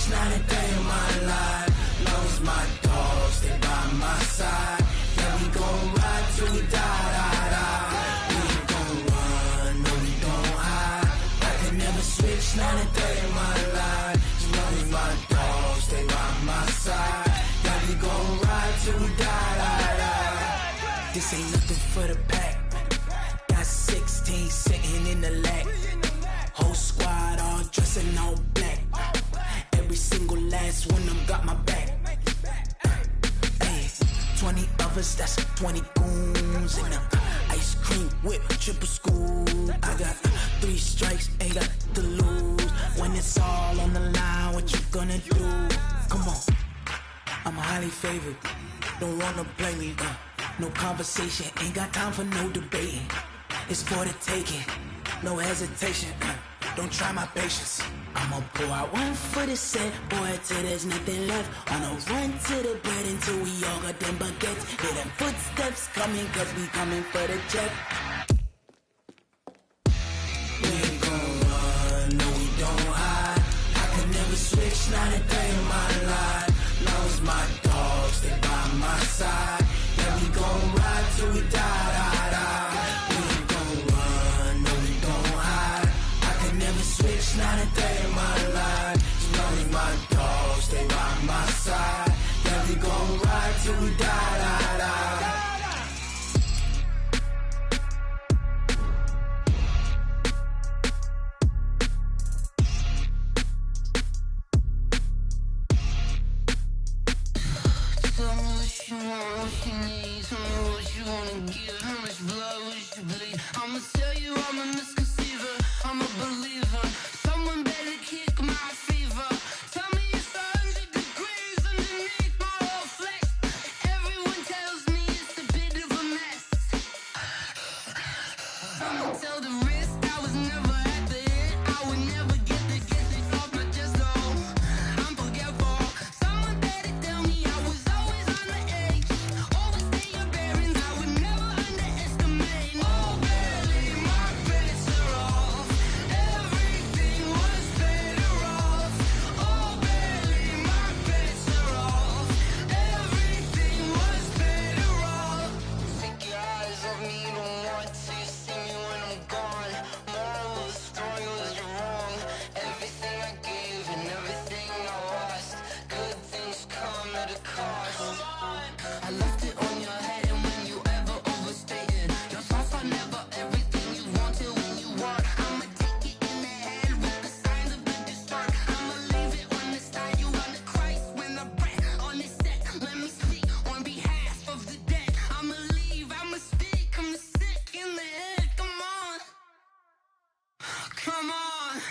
Not a day in my life. Long as my dogs stay by my side. Yeah, we gon' ride till we die, die, die. We ain't gon' run, no, we don't hide. I can never switch, not a day in my life. As long as my dogs stay by my side. Yeah, we gon' ride till we die, die, die. This ain't nothing for the pack. Got 16 sitting in the lag. Whole squad all dressing all black. Every single last one of them got my back. Hey, 20 of us, that's 20 goons. And a ice cream whip, triple scoop. I got 3 strikes, ain't got to lose. When it's all on the line, what you gonna do? Come on, I'm highly favored. Don't wanna play me, no conversation. Ain't got time for no debating. It's for the taking, no hesitation. Don't try my patience. I'ma pour out one for the set, boy, till there's nothing left. On a run to the bread until we all got them baguettes. Hear them footsteps coming, cause we coming for the check. We ain't gon' run, no, we don't hide. I can never switch, not a day in my life. Long as my dogs stay by my side. Yeah, we gon' ride till we die, die, die. We ain't gon' run, no, we don't hide. I can never switch, not a day in my life. As long as my dogs stay by my side. Yeah, we gon' ride till we die, die, die. Tell me what you want, what you need. Tell me what you wanna give. How much blood would you bleed? I'ma tell you I'm a misconceiver. I'm a believer. Someone better kick my fever. Tell me it's 100 degrees underneath my whole flesh. Everyone tells me it's a bit of a mess. I'ma tell the risk I was never at the end. I would never get the off my chest, though. I'm forgetful. Someone better tell me I was always on the edge. Overstay your bearings, I would never underestimate. Oh, barely, my bets are off. Everything was better off. Oh, barely, my bets are off. Everything was better off. Take your eyes off me, you don't want to see me when I'm gone. Moral of the story was you're wrong. Everything I gave and everything I lost. Good things come at a cost. I left it on your head, and when you ever overstated, your thoughts are never everything you wanted when you want. I'ma take it in the head with the signs of the distort. I'ma leave it on the side. You on the Christ when the breath on the set. Let me speak on behalf of the dead. I'ma leave, I'ma speak. I'm sick in the head. Come on, come on.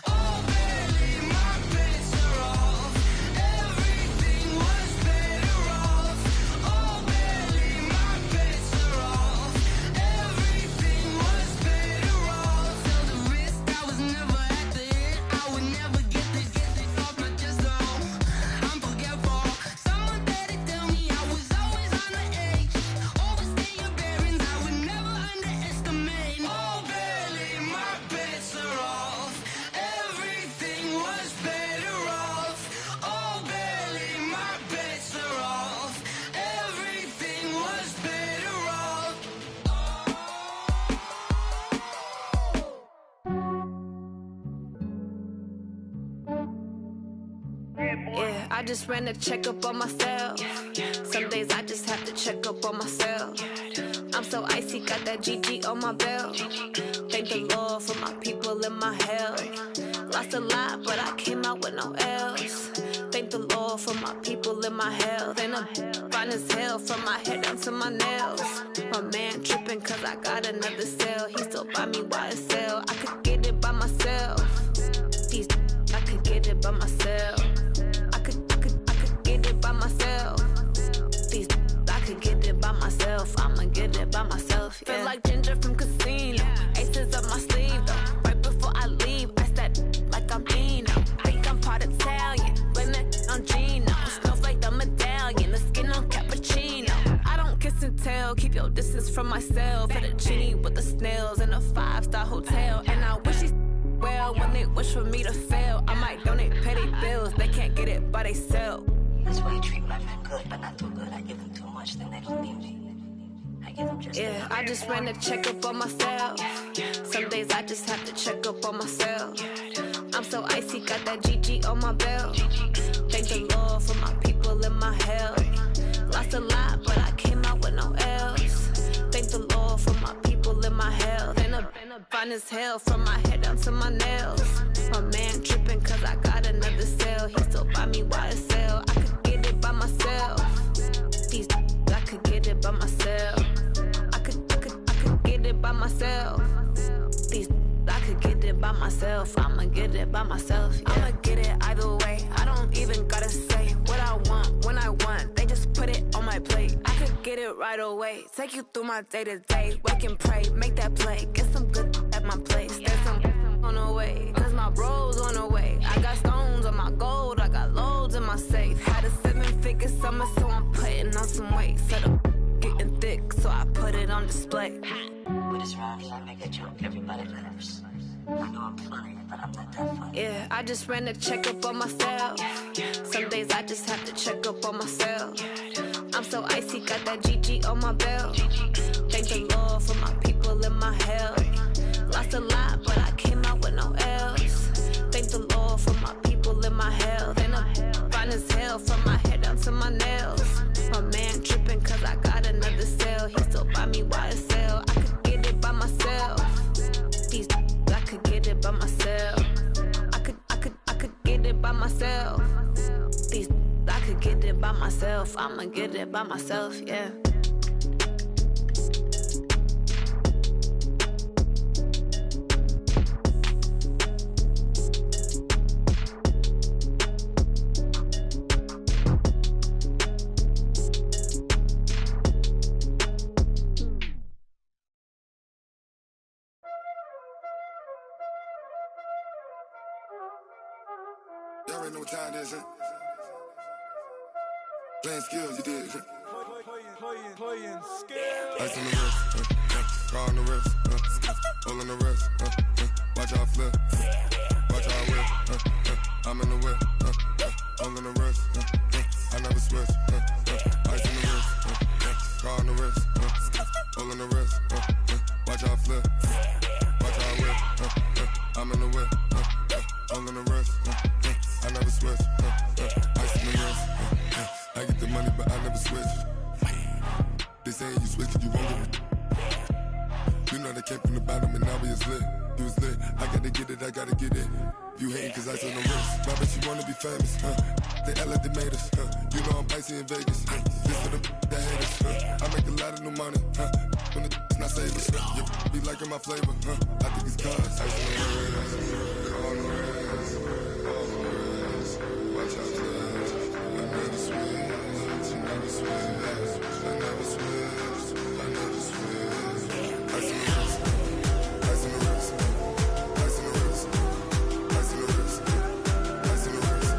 Oh, barely, my bets are off. Everything was better off. Oh, barely, my bets are off. Everything was better off. Tell the risk I was never at the end. I would never get the off my chest, though. I'm forgetful. Someone better tell me I was always on the edge. Overstay your bearings, I would never underestimate. Oh, barely, my bets are off. Everything was better off. Oh, barely, my bets are off. Everything was better off. Yeah, I just ran a checkup on myself. Some days I just have to check up on myself. I'm so icy, got that GG on my belt. Thank the Lord for my people and my health. Lost a lot, but I came out with no L's. Thank the Lord for my people and my health. And I'm fine as hell from my head down to my nails. My man tripping cause I got another cell. He still buy me YSL. I could get it by myself. These I could get it by myself. I could get it by myself. These I could get it by myself. I'ma get it by myself. myself. Feel like Ginger from Casino. Aces up my sleeve, though. Right before I leave, I said like I'm Eno. Think I'm part Italian. Blame it on Gino. Snowflake the medallion. The skin on cappuccino. I don't kiss and tell. Keep your distance from myself. Hit a genie with the snails in a 5-star hotel. And I wish these well when they wish for me to fail. I might donate petty bills. They can't get it by they sell. That's why you treat my men good, but not too good. I give them too much, then they don't need me. I give them just yeah, I just ran a checkup on myself. Some days I just have to check up on myself. I'm so icy, got that GG on my belt. Thank the Lord for my people in my health. Lost a lot, but I came out with no else. Thank the Lord for my people in my health. And a fine as hell from my head down to my nails. My man tripping cause I got another cell. He still buy me YSL. I could get it by myself. These I could get it by myself. I could get it by myself. These I could get it by myself. I'ma get it by myself. Yeah. I'ma get it either way. I don't even gotta say what I want when I want. They just put it on my plate. I could get it right away. Take you through my day to day. Wake and pray, make that play. Get some good at my place. There's some on the way, cause my bro's on the way. I got stones on my gold. I got loads in my safe. Had a 7-figure summer, so I'm putting on some weight. Set up getting thick, so I put it on display. With this round, I make a joke, everybody laughs. I know I'm funny, but I'm not that funny. Yeah, I just ran a checkup on myself. Some days I just have to check up on myself. I'm so icy, got that GG on my belt. Thank the Lord for my people in my health. Lost a lot, but I came out with no else. Thank the Lord for my people in my health. And I'm fine as hell from my head down to my nails. My man tripping cause I got another cell. He still buy me YSL. I could get it by myself. These I could get it by myself. I could get it by myself. These I could get it by myself. I'ma get it by myself, yeah. Y'all already know what time it is, huh? Playing skills, you did, huh? Playing skills. Ice on the wrist, car on the wrist, hole in the wrist, watch out flip, watch out whip, I'm in the whip, hole in the wrist, I never switch, ice on the wrist, car on the wrist, hole in the wrist, watch out flip, watch out whip, I'm in the whip, hole in the wrist, I never switch, ice in the wrist, I get the money but I never switch. They say you switch it, you won't get it. You know they came from the bottom and now we is lit. You was lit, I gotta get it, I gotta get it. You hating cause ice on the wrist. My bitch, you wanna be famous, They act like they made us, You know I'm icy in Vegas, This for the that hate us, I make a lot of new money, When the not save us, You be liking my flavor, I think it's cause ice on the wrist, on the wrist, on the wrist. Watch out for this, I never switch, I never switch, I never switch, I never switch. Ice in the wrist, ice in the wrist, ice in the wrist, ice in the wrist, ice in the wrist,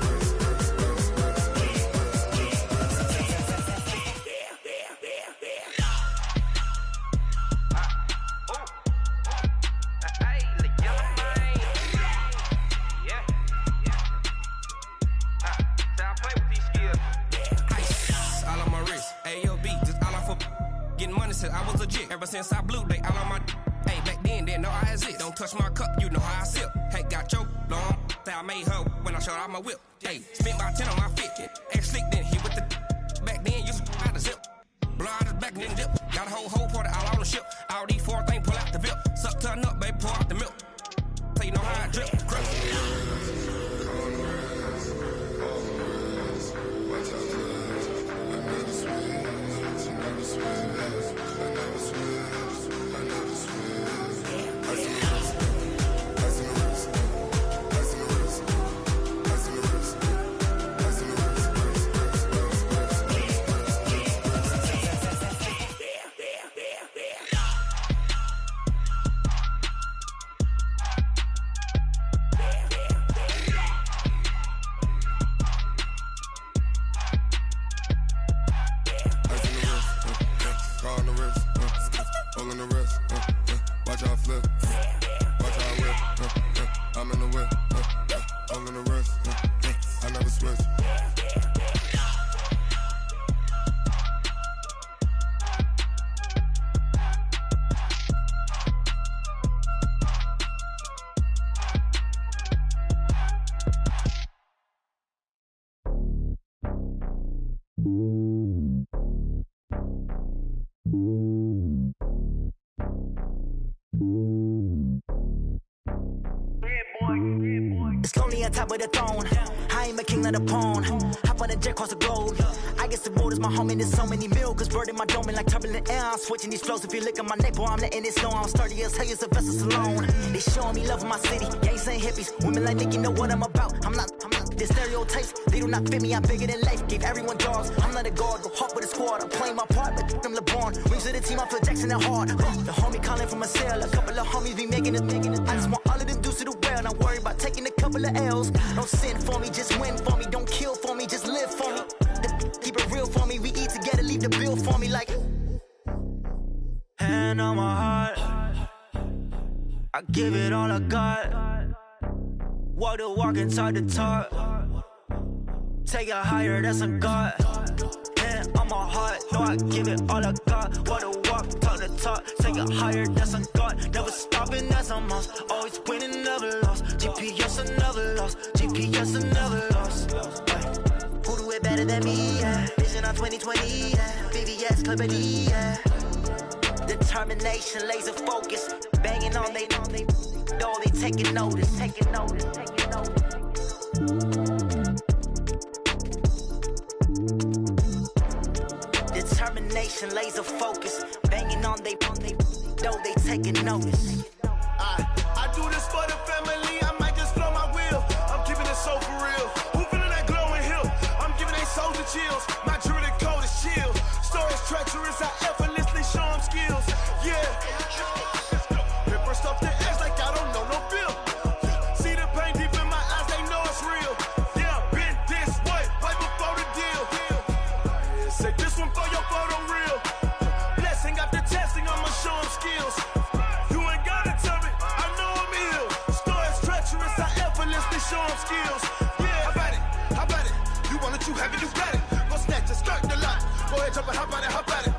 I was legit ever since I blew they all on my hey back then didn't know I exist. Don't touch my cup, you know how I sip. Hey, got your long that I made her when I showed out my whip. Hey, spent about 10 on my fit. Ex slick then hit with the back then used to out the zip. Blow out his back then dip. Got a whole party all on the ship. All these 4 things pull out the VIP. Suck turn up, baby, pour out the milk. So you know how I drip. Crush. It's lonely on top of the throne. I ain't a king, not a pawn. Hop on a jet across the globe. I guess the world is my home and there's so many milks. Bird in my dome and like turbulent air. I'm switching these flows. If you look at my neck, boy, I'm letting it snow. I'm sturdy as hell as a vessel alone. They showing me love in my city. Gangs ain't hippies. Women like Nick, you know what I'm about. I'm not. The stereotypes, they do not fit me. I'm bigger than life. Gave everyone dogs. I'm not a guard. Go hard with a squad. I'm playing my part, but them LeBron. Rings to the team, I feel Jackson and hard. The homie calling from a cell. A couple of homies be making it. I just want all of them dudes to do well. Not worry about taking a couple of L's. Don't sin for me, just win for me. Don't kill for me, just live for me. Keep it real for me. We eat together, leave the bill for me like. Hand on my heart, I give it all I got. Walk the walk and talk the talk. Take it higher, that's a God. Hand on my heart, no, I give it all I got. Walk the walk, talk the talk. Take it higher, that's a God. Never stopping, that's a must. Always winning, never lost. GPS, I never lost. GPS, I never lost. Who do it better than me? Yeah. Vision on 2020. Yeah. VVS, Clippity. Yeah. Determination, laser focus. Banging on they know they taking notice. Taking notice. Taking notice. Determination, laser focus. Banging on they know they taking notice. I do this for the family. I might just blow my wheel. I'm keeping it so for real. Who feeling that glowing hill? I'm giving they soldier chills. My jewelry code is chill. Stories treacherous. I effortlessly show them skills. Yeah. Paper stuff the edge like I don't know no feel. See the pain deep in my eyes. They know it's real. Yeah, been this way right before the deal. Say this one for your photo real. Blessing after testing. I'ma show them skills. You ain't gotta tell me. I know I'm ill. Stories treacherous. I effortlessly show them skills. Yeah, how about it? You want it, you have it, you got it. Go snatch it, start the lot. Go ahead, jump it, hop on it, hop on it.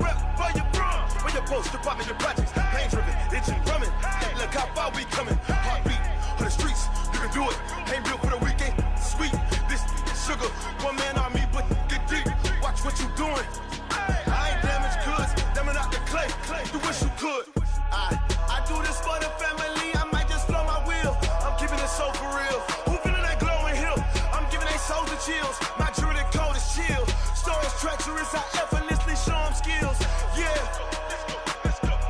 Rep for your brum, for your post, department, your projects. Pain driven, itching, drumming. Look how far we coming. Heartbeat for the streets, you can do it. Ain't built for the weekend, sweet. This sugar, one man army, but get deep. Watch what you doing. I ain't damaged goods, damn it out the clay. You wish you could. I do this for the family. I might just blow my wheel. I'm keeping it so for real. Who feeling that glowing hill? I'm giving they souls the chills. My jewelry code is chill. Stories treacherous. I effortlessly show them skills. Yeah.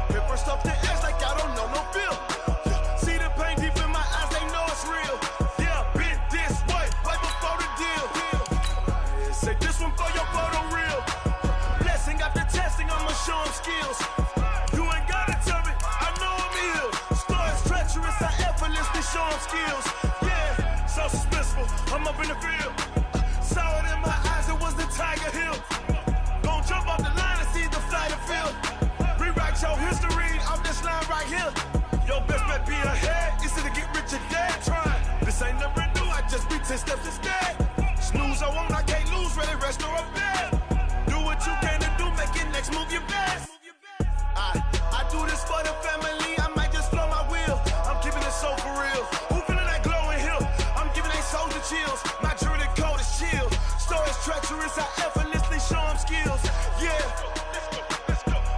Paper stuff the edge like I don't know no feel. See the pain deep in my eyes. They know it's real. Yeah, been this way right before the deal. Say this one for your photo real. Blessing after testing. I'ma show them skills. You ain't gotta tell me. I know I'm ill. Stories treacherous. I effortlessly show them skills. Yeah, so suspenseful. I'm up in the field. Saw it in my eyes. It was the Tiger Hill. Gon' jump off the line and see the flight of field. Rewrite your history off this line right here. Your best bet be ahead. Easy to get rich or dead. Trying. This ain't never new. I just be 10 steps instead. Snooze I won't. I can't lose. Ready, rest or up bed. Do what you can to do. Make it next move your best. I do this for the family. I might just blow my wheel. I'm keeping it so for real. Who feeling that glowing hill? I'm giving they soldier chills. My jewelry code is chill. Stories treacherous. I effortlessly show them skills. Yeah.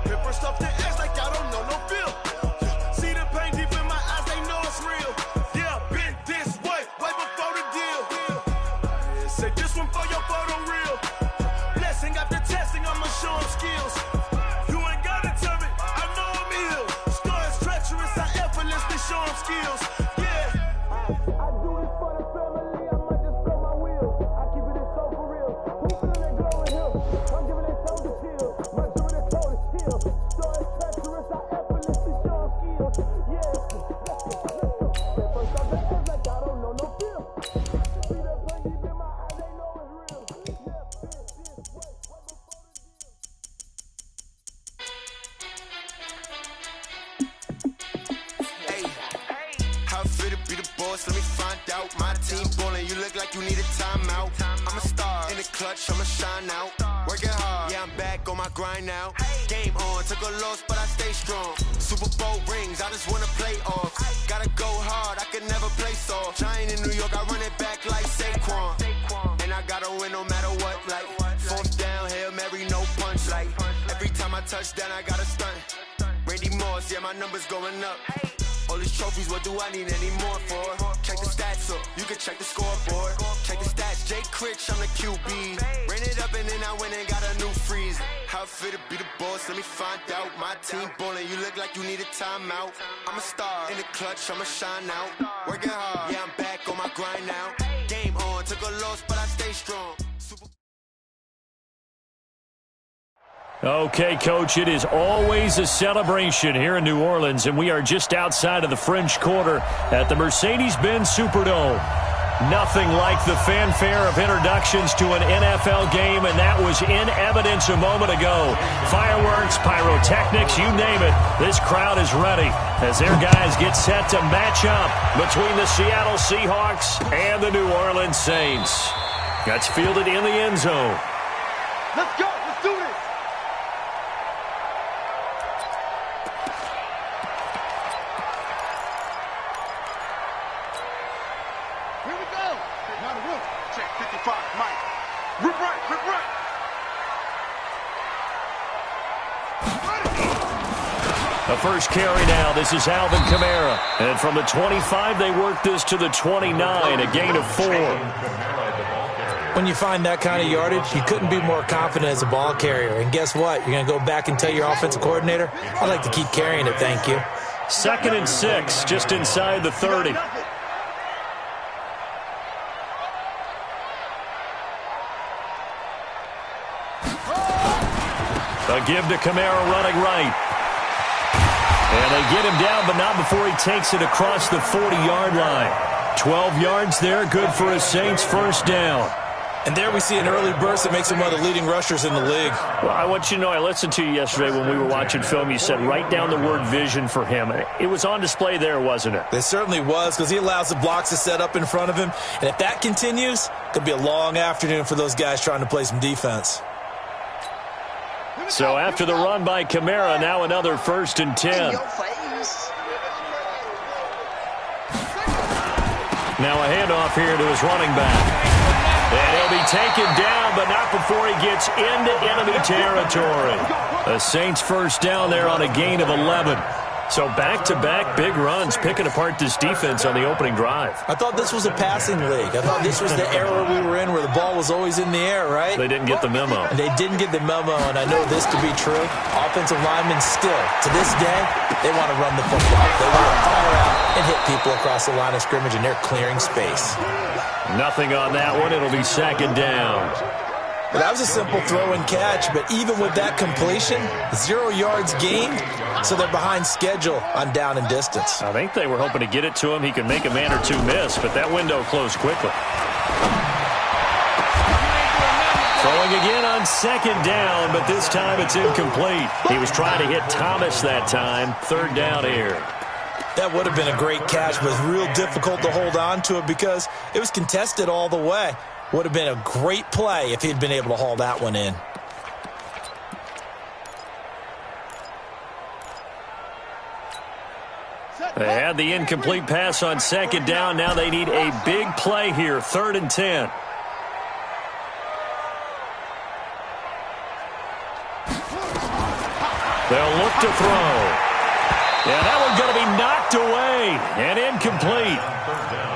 Paper stuff the edge like I don't know no feel. See the pain deep in my eyes. They know it's real. Yeah, been this way right before the deal. Say this one for your photo real. Blessing after testing. I'ma show them skills. You ain't gotta tell me. I know I'm ill. Stories treacherous. I effortlessly show them skills. Yeah. I do this for the family. I might just blow my wheel. I keep it so for real. Who feeling that glowing hill? I'm giving it so to chill. My jewelry code is chill. Stories treacherous. I effortlessly show them skills. Yeah. First off the edge like I don't know no feel. See the pain deep in my eyes. They know it's real. Yeah, this way. How fit to be the boss? Let me find out. My team ballin', you look like you need a timeout. I'm a star in the clutch, I'ma shine out. Working hard, yeah, I'm back on my grind now. Game on, took a loss, but I stay strong. Super Bowl rings, I just wanna play off. Gotta go hard, I can never play soft. Giant in New York, I run it back like Saquon. And I gotta win no matter what, like fourth down, Hail Mary, no punch. Like every time I touch down, I gotta stunt. Randy Moss, yeah, my numbers going up. All these trophies, what do I need any more for? Check the stats up, you can check the scoreboard. Check the stats, Jay Critch, I'm the QB. Ran it up and then I went and got a new freeze. How it feel to be the boss, let me find out. My team ballin', you look like you need a timeout. I'm a star, in the clutch, I'ma shine out. Working hard, yeah, I'm back on my grind now. Game on, took a loss, but I stay strong. Okay, Coach, it is always a celebration here in New Orleans, and we are just outside of the French Quarter at the Mercedes-Benz Superdome. Nothing like the fanfare of introductions to an NFL game, and that was in evidence a moment ago. Fireworks, pyrotechnics, you name it. This crowd is ready as their guys get set to match up between the Seattle Seahawks and the New Orleans Saints. That's fielded in the end zone. Let's go. Let's do this. Here we go. Now the roof. Check 55, Mike. Rip right, rip right. The first carry now. This is Alvin Kamara. And from the 25, they work this to the 29, a gain of 4. When you find that kind of yardage, you couldn't be more confident as a ball carrier. And guess what? You're going to go back and tell your offensive coordinator, I'd like to keep carrying it, thank you. 2nd and 6, just inside the 30. A give to Kamara running right. And they get him down, but not before he takes it across the 40-yard line. 12 yards there, good for a Saints first down. And there we see an early burst that makes him one of the leading rushers in the league. Well, I want you to know, I listened to you yesterday when we were watching film. You said write down the word vision for him. It was on display there, wasn't it? It certainly was, because he allows the blocks to set up in front of him. And if that continues, it could be a long afternoon for those guys trying to play some defense. So after the run by Kamara, now another 1st and 10. Now a handoff here to his running back. And he'll be taken down, but not before he gets into enemy territory. The Saints first down there on a gain of 11. So back-to-back big runs, picking apart this defense on the opening drive. I thought this was a passing league. I thought this was the era we were in where the ball was always in the air, right? They didn't get the memo. They didn't get the memo, and I know this to be true. Offensive linemen still, to this day, they want to run the football. They want to fire out and hit people across the line of scrimmage, and they're clearing space. Nothing on that one. It'll be 2nd down. Well, that was a simple throw and catch, but even with that completion, 0 yards gained, so they're behind schedule on down and distance. I think they were hoping to get it to him. He could make a man or two miss, but that window closed quickly. Throwing again on 2nd down, but this time it's incomplete. He was trying to hit Thomas that time. 3rd down here. That would have been a great catch, but it was real difficult to hold on to it because it was contested all the way. Would have been a great play if he'd been able to haul that one in. They had the incomplete pass on 2nd down. Now they need a big play here, 3rd and 10. They'll look to throw. Yeah, that one's going to be knocked away and incomplete.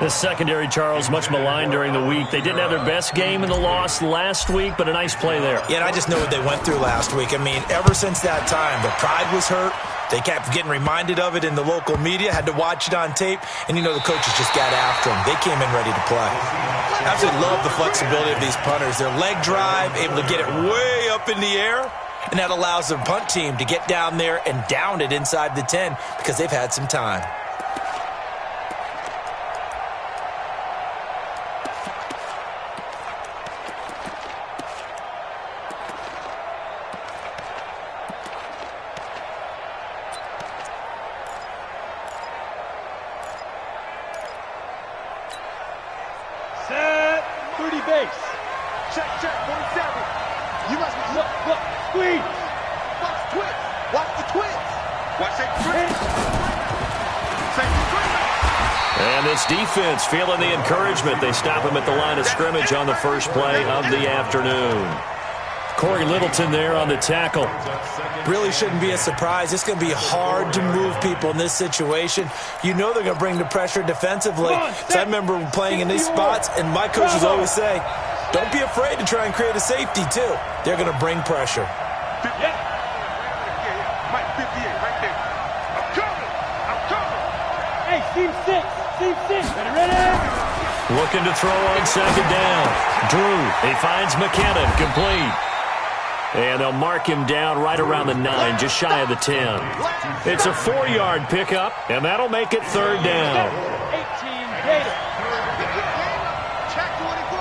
The secondary, Charles, much maligned during the week. They didn't have their best game in the loss last week, but a nice play there. Yeah, and I just know what they went through last week. I mean, ever since that time, their pride was hurt. They kept getting reminded of it in the local media, had to watch it on tape, and you know the coaches just got after them. They came in ready to play. Absolutely love the flexibility of these punters. Their leg drive, able to get it way up in the air. And that allows their punt team to get down there and down it inside the 10 because they've had some time. Set 30 base. Check, 47. You must be, look, squeeze. Watch the twist. Watch the twist. Watch that twist. And this defense feeling the encouragement. They stop him at the line of scrimmage on the first play of the afternoon. Corey Littleton there on the tackle. Really shouldn't be a surprise. It's going to be hard to move people in this situation. You know they're going to bring the pressure defensively. So I remember playing in these spots, and my coaches always say, don't be afraid to try and create a safety, too. They're going to bring pressure. Mike, 58, right there. I'm coming. Hey, team 6. Ready? Looking to throw on second down. Drew, he finds McKinnon, complete. And they'll mark him down right around the 9, just shy of the 10. It's a 4-yard pickup, and that'll make it third down. 18, Gator. Check 24.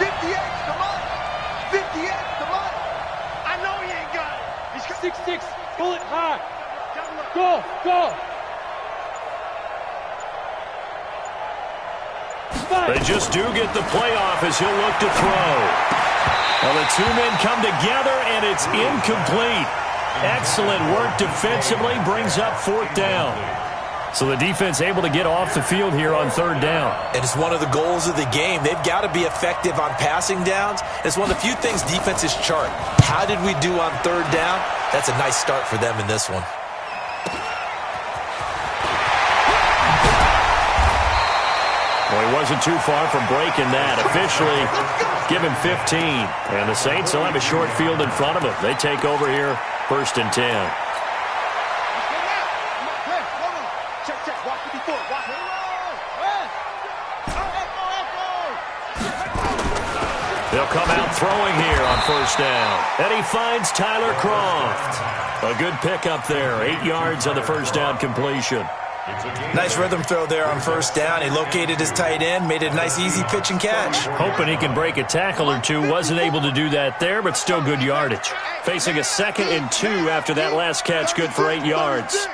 58's the money. 58's the money. I know he ain't got it. He's 6'6", bullet high. Go. They just do get the playoff as he'll look to throw. Well, the two men come together, and it's incomplete. Excellent work defensively, brings up fourth down. So the defense able to get off the field here on third down. And it's one of the goals of the game. They've got to be effective on passing downs. It's one of the few things defenses chart. How did we do on third down? That's a nice start for them in this one. Well, he wasn't too far from breaking that. Officially, give him 15. And the Saints will have a short field in front of them. They take over here, 1st and 10. They'll come out throwing here on 1st down. And he finds Tyler Croft. A good pickup there. 8 yards on the 1st down completion. Nice rhythm throw there on 1st down. He located his tight end, made it a nice, easy pitch and catch. Hoping he can break a tackle or two. Wasn't able to do that there, but still good yardage. Facing a 2nd and 2 after that last catch, good for 8 yards.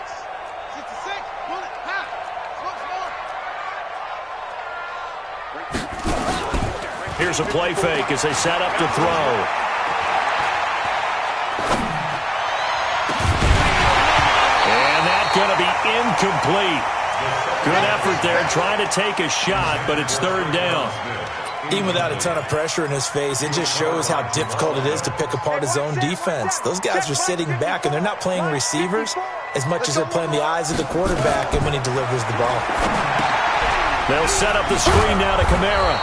Here's a play fake as they set up to throw. Going to be incomplete. Good effort there trying to take a shot, but it's third down. Even without a ton of pressure in his face, it just shows how difficult it is to pick apart his own defense. Those guys are sitting back, and they're not playing receivers as much as they're playing the eyes of the quarterback and when he delivers the ball. They'll set up the screen now to Kamara.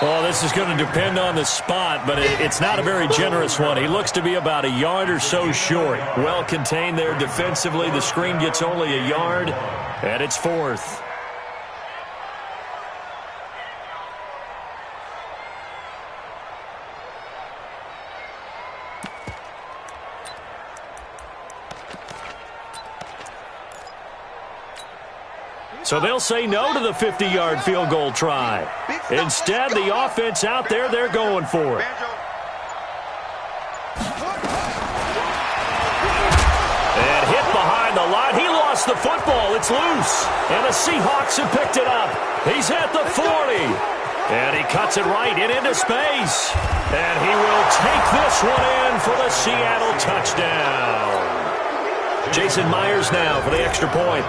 Well, this is going to depend on the spot, but it's not a very generous one. He looks to be about a yard or so short. Well contained there defensively. The screen gets only a yard, and it's 4th. So they'll say no to the 50-yard field goal try. Instead, the offense out there, they're going for it. And hit behind the line. He lost the football. It's loose. And the Seahawks have picked it up. He's at the 40. And he cuts it right into space. And he will take this one in for the Seattle touchdown. Jason Myers now for the extra point.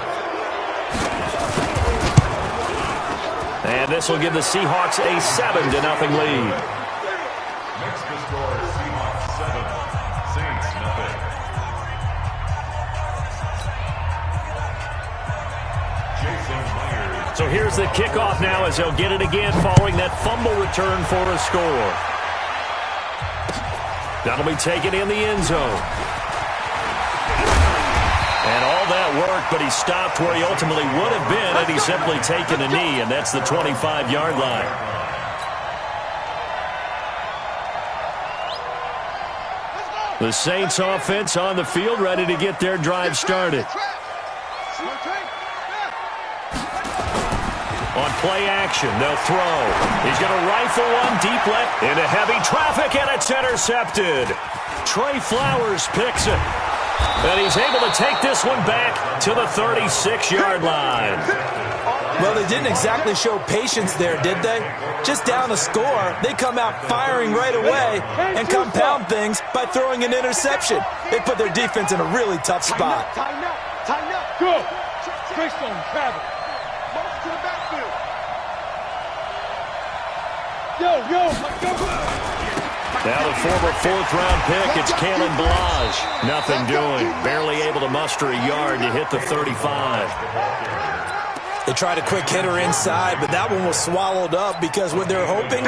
And this will give the Seahawks a 7-0 lead. Next to score, Seahawks 7, Saints 0. Jason Myers. So here's the kickoff now as they'll get it again following that fumble return for a score. That'll be taken in the end zone. And all that work, but he stopped where he ultimately would have been had he simply taken a knee, and that's the 25-yard line. The Saints offense on the field, ready to get their drive started. On play action, they'll throw. He's going to rifle one deep left into heavy traffic, and it's intercepted. Trey Flowers picks it. And he's able to take this one back to the 36-yard line. Well, they didn't exactly show patience there, did they? Just down a score, they come out firing right away and compound things by throwing an interception. They put their defense in a really tough spot. Tighten up. Go. Greystone, Travis. Now the former fourth-round pick, it's Kalen Balaj. Nothing doing. Barely able to muster a yard to hit the 35. They tried a quick hitter inside, but that one was swallowed up because what they're hoping,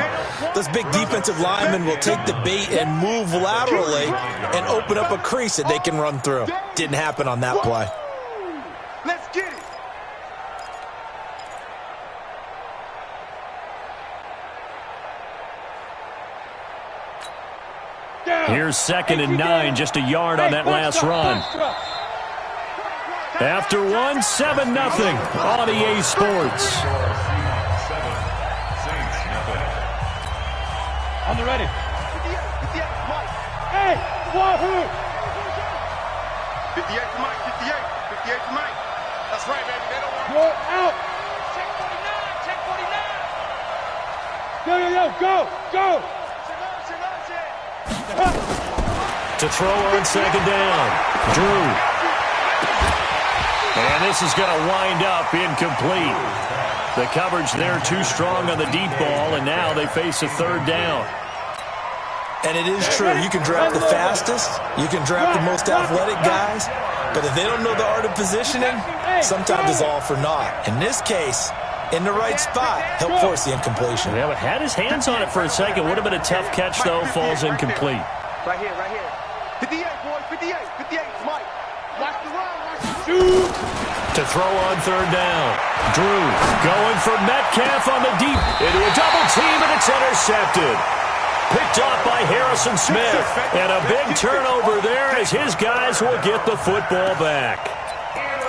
those big defensive linemen will take the bait and move laterally and open up a crease that they can run through. Didn't happen on that play. Let's get it. Here's 2nd and 9, just a yard on that last run. After 1, 7-0 on EA Sports. On the ready. 58, Mike. Hey, wahoo! 58 to Mike, 58. 58 to Mike. That's right, baby. They don't want to. Out. Check 49, check 49. Go. To throw on 2nd down. Drew. And this is going to wind up incomplete. The coverage there too strong on the deep ball, and now they face a 3rd down. And it is true. You can draft the fastest. You can draft the most athletic guys. But if they don't know the art of positioning, sometimes it's all for naught. In this case, in the right spot, he'll force the incompletion. Yeah, but had his hands on it for a second. Would have been a tough catch, though. Falls incomplete. Right here. 58, boy. 58. 58, Mike. Watch the run. Shoot. To throw on 3rd down. Drew going for Metcalf on the deep. Into a double team, and it's intercepted. Picked off by Harrison Smith. And a big turnover there as his guys will get the football back.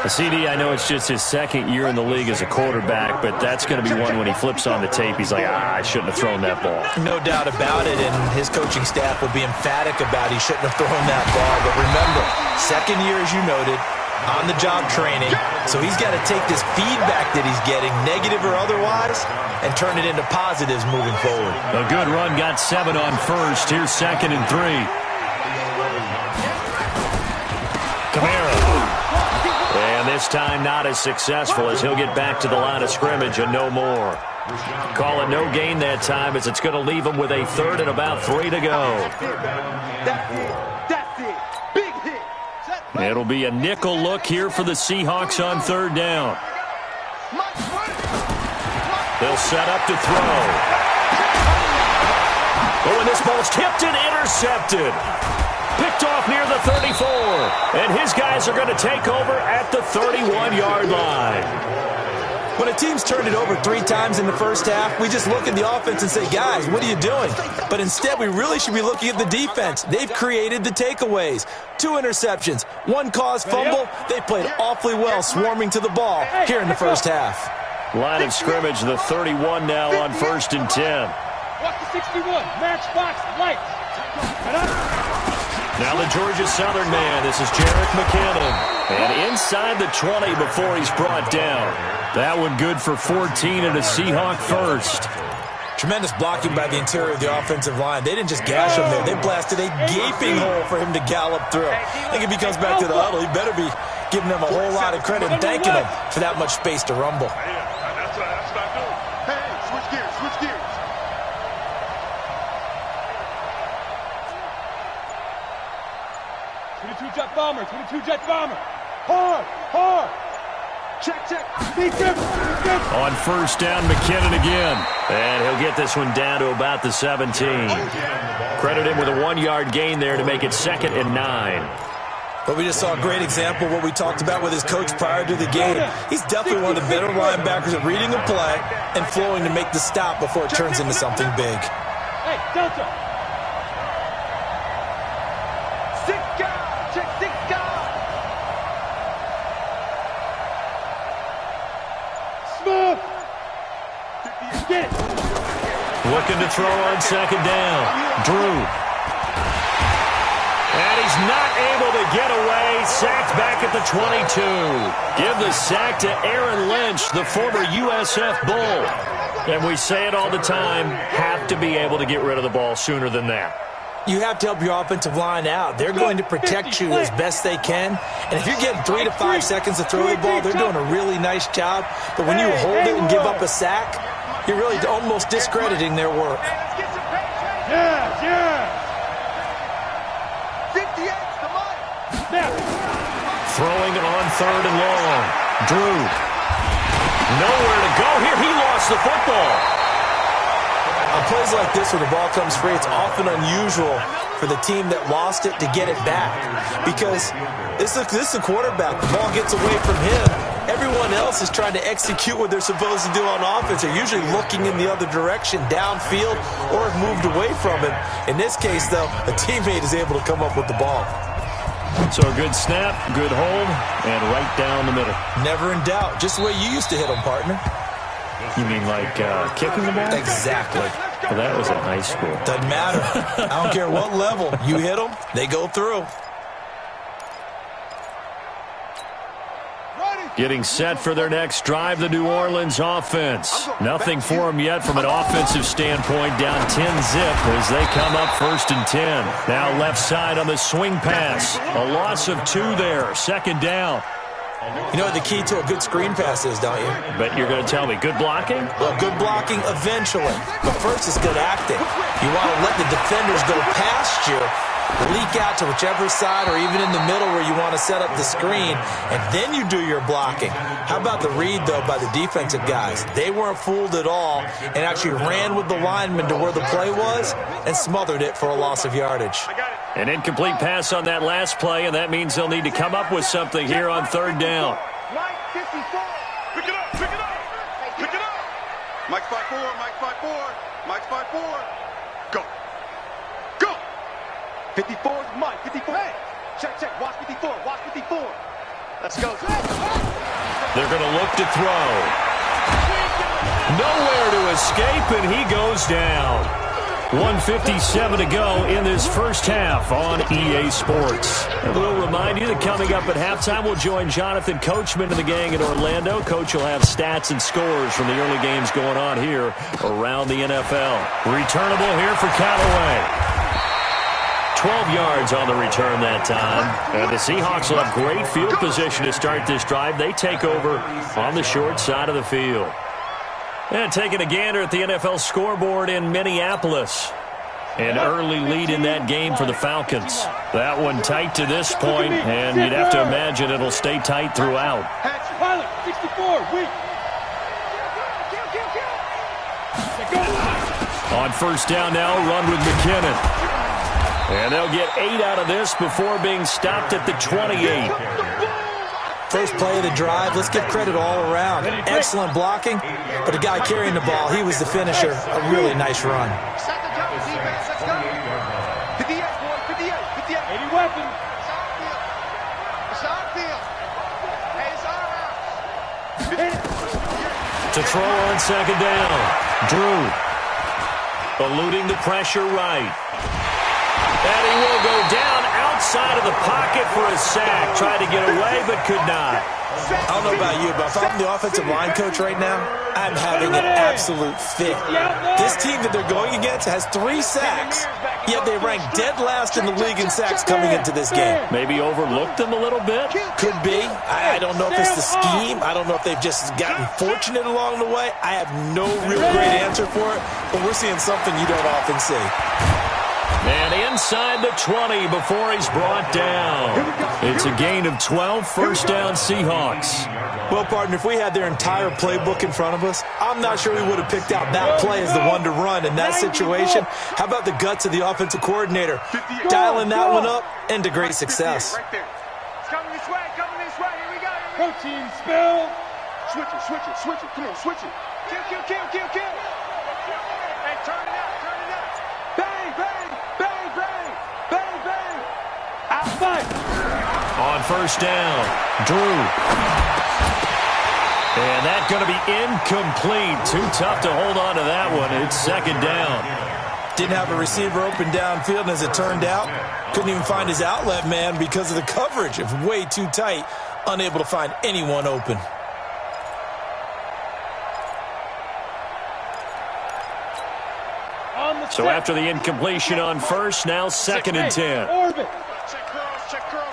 CD, I know it's just his 2nd year in the league as a quarterback, but that's going to be one when he flips on the tape. He's like, I shouldn't have thrown that ball. No doubt about it, and his coaching staff will be emphatic about he shouldn't have thrown that ball. But remember, 2nd year, as you noted, on-the-job training, so he's got to take this feedback that he's getting, negative or otherwise, and turn it into positives moving forward. A good run, got 7 on 1st. Here's 2nd and 3. Kamara. And this time not as successful as he'll get back to the line of scrimmage and no more. Call it no gain that time as it's going to leave him with a 3rd and about 3 to go. That's it. Big hit. It'll be a nickel look here for the Seahawks on 3rd down. They'll set up to throw. Oh, and this ball's tipped and intercepted. Picked off near the 34. And his guys are going to take over at the 31-yard line. When a team's turned it over 3 times in the first half, we just look at the offense and say, guys, what are you doing? But instead, we really should be looking at the defense. They've created the takeaways. 2 interceptions, 1 caused fumble. They played awfully well swarming to the ball here in the first half. Line of scrimmage, the 31 now on 1st and 10. Watch the 61. Matchbox lights. Now the Georgia Southern man. This is Jerick McKinnon. And inside the 20 before he's brought down. That one good for 14 and a Seahawk first. Tremendous blocking by the interior of the offensive line. They didn't just gash him there. They blasted a gaping hole for him to gallop through. I think if he comes back to the huddle, he better be giving them a whole lot of credit and thanking them for that much space to rumble. That's what I do. Hey, switch gears. 22-jet bomber. Hard. Check. Defense. On 1st down, McKinnon again. And he'll get this one down to about the 17. Credit him with a 1-yard gain there to make it 2nd and 9. But we just saw a great example of what we talked about with his coach prior to the game. He's definitely one of the better linebackers at reading a play and flowing to make the stop before it turns into something big. Hey, Delta. 6 guys. Check 6 guys. Smooth. Get it. Looking to throw on 2nd down. Drew. And he's not able to get away. Sacked back at the 22. Give the sack to Aaron Lynch, the former USF Bull. And we say it all the time, have to be able to get rid of the ball sooner than that. You have to help your offensive line out. They're going to protect you as best they can. And if you're getting 3 to 5 seconds to throw the ball, they're doing a really nice job. But when you hold it and give up a sack, You're really almost discrediting their work. Yeah. 58's the mic. Throwing on 3rd and long. Drew. Nowhere to go here. He lost the football. On plays like this where the ball comes free, it's often unusual for the team that lost it to get it back. Because this is a quarterback. The ball gets away from him. Everyone else is trying to execute what they're supposed to do on offense. They're usually looking in the other direction, downfield, or have moved away from it. In this case, though, a teammate is able to come up with the ball. So a good snap, good hold, and right down the middle. Never in doubt. Just the way you used to hit them, partner. You mean like kicking the ball? Exactly. Well, that was in high school. Doesn't matter. I don't care what level. You hit them, they go through. Getting set for their next drive, the New Orleans offense. Nothing for them yet from an offensive standpoint, down 10-zip as they come up 1st and 10. Now left side on the swing pass. A loss of 2 there, 2nd down. You know what the key to a good screen pass is, don't you? Bet you're going to tell me. Good blocking? Well, good blocking eventually. But first is good acting. You want to let the defenders go past you, leak out to whichever side or even in the middle where you want to set up the screen, and then you do your blocking. How about the read, though, by the defensive guys? They weren't fooled at all and actually ran with the lineman to where the play was and smothered it for a loss of yardage. An incomplete pass on that last play, and that means they'll need to come up with something here on 3rd down. Pick it up. Mike's 5-4. Mike's 5-4. Go. 54 is Mike. 54. Hey. Check. Watch 54. Let's go. They're going to look to throw. Nowhere to escape, and he goes down. 1:57 to go in this first half on EA Sports. And we'll remind you that coming up at halftime, we'll join Jonathan Coachman and the gang in Orlando. Coach will have stats and scores from the early games going on here around the NFL. Returnable here for Callaway. 12 yards on the return that time. And the Seahawks will have great field position to start this drive. They take over on the short side of the field. And taking a gander at the NFL scoreboard in Minneapolis. An early lead in that game for the Falcons. That one tight to this point, and you'd have to imagine it'll stay tight throughout. 64, weak. On 1st down now, run with McKinnon. And they'll get 8 out of this before being stopped at the 28. First play of the drive, let's give credit all around. Excellent blocking, but the guy carrying the ball, he was the finisher. A really nice run. 58, 80 weapons. To throw on 2nd down. Drew. Eluding the pressure right. And he will go down outside of the pocket for a sack. Tried to get away, but could not. I don't know about you, but if I'm the offensive line coach right now, I'm having an absolute fit. This team that they're going against has 3 sacks, yet they rank dead last in the league in sacks coming into this game. Maybe overlooked them a little bit? Could be. I don't know if it's the scheme. I don't know if they've just gotten fortunate along the way. I have no real great answer for it, but we're seeing something you don't often see. And inside the 20 before he's brought down. It's a gain of 12, 1st down Seahawks. Well, partner, if we had their entire playbook in front of us, I'm not sure we would have picked out that play as the one to run in that situation. How about the guts of the offensive coordinator? Dialing that one up into great success. It's coming this way, here we go. Protein spill. Switch it, come on, switch it. Kill. Hey, turn it up. Bang. Outside. On 1st down, Drew. And that's going to be incomplete. Too tough to hold on to that one. It's 2nd down. Didn't have a receiver open downfield, and as it turned out, couldn't even find his outlet man because of the coverage. It was way too tight, unable to find anyone open. So after the incompletion on 1st, now 2nd and 10. Orbit. Check curls.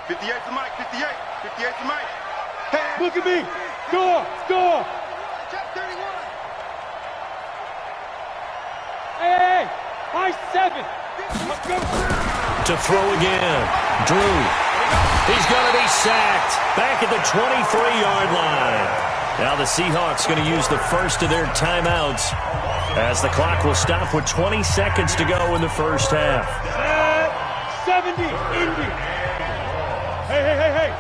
58 to Mike, 58 to Mike. Look at me. Score. Check 31. High 7. To throw again. Drew. He's going to be sacked. Back at the 23-yard line. Now the Seahawks going to use the first of their timeouts as the clock will stop with 20 seconds to go in the first half. 70, Indy. Hey.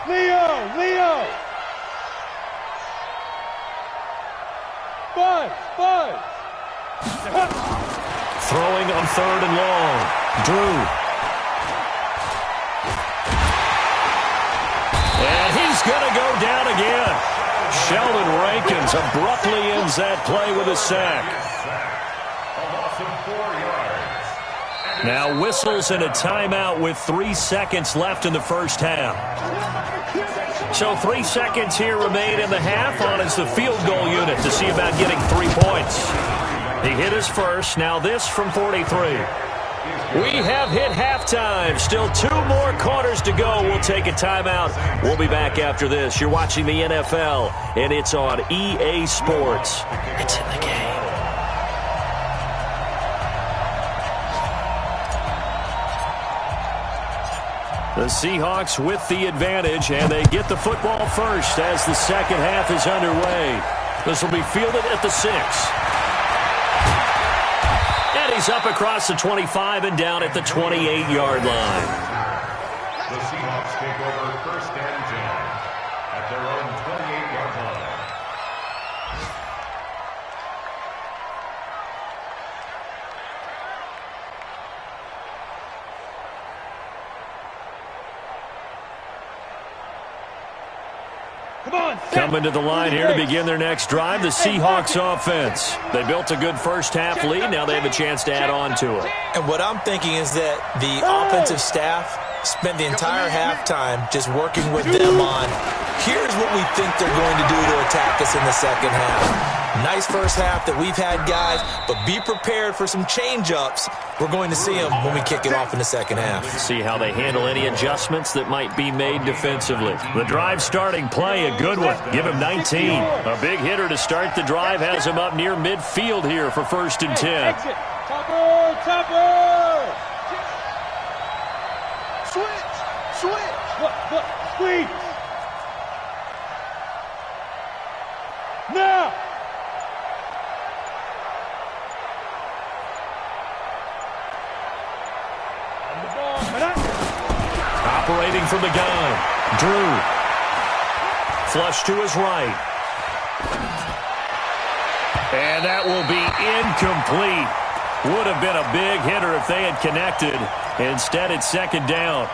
Leo. Buzz. Throwing on 3rd and long. Drew. And he's going to go down again. Sheldon Rankins abruptly ends that play with a sack. Now whistles and a timeout with 3 seconds left in the first half. So 3 seconds here remain in the half on as the field goal unit to see about getting 3 points. He hit his first. Now this from 43. We have hit halftime. Still 2 more quarters to go. We'll take a timeout. We'll be back after this. You're watching the NFL, and it's on EA Sports. It's in the game. The Seahawks with the advantage, and they get the football first as the second half is underway. This will be fielded at the 6. And he's up across the 25 and down at the 28-yard line. The Seahawks take over 1st and 10 at their own 28-yard line. Coming to the line here to begin their next drive, the Seahawks offense. They built a good first half lead. Now they have a chance to add on to it. And what I'm thinking is that the offensive staff spent the entire halftime just working with them on, here's what we think they're going to do to attack us in the second half. Nice first half that we've had, guys, but be prepared for some change-ups. We're going to see them when we kick it off in the second half. See how they handle any adjustments that might be made defensively. The drive starting play, a good one. Give him 19. A big hitter to start the drive has him up near midfield here for 1st and 10. Topper! Switch! Look, squeeze! Now! Operating from the gun, Drew. Flush to his right. And that will be incomplete. Would have been a big hitter if they had connected. Instead, it's 2nd down.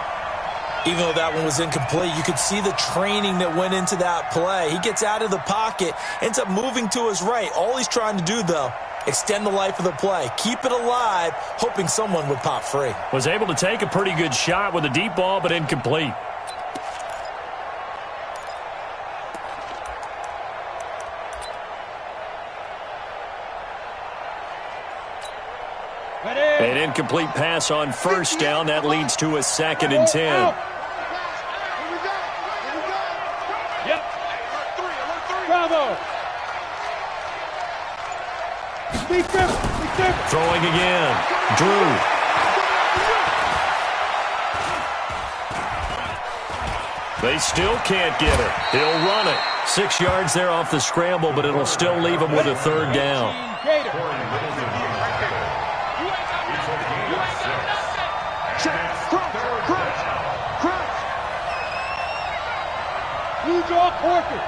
Even though that one was incomplete, you could see the training that went into that play. He gets out of the pocket, ends up moving to his right. All he's trying to do, though, extend the life of the play. Keep it alive, hoping someone would pop free. Was able to take a pretty good shot with a deep ball, but incomplete. An incomplete pass on 1st down. That leads to a 2nd and 10. Bravo! Throwing again. Drew. They still can't get it. He'll run it. 6 yards there off the scramble, but it'll still leave him with a 3rd down. You draw Corkers.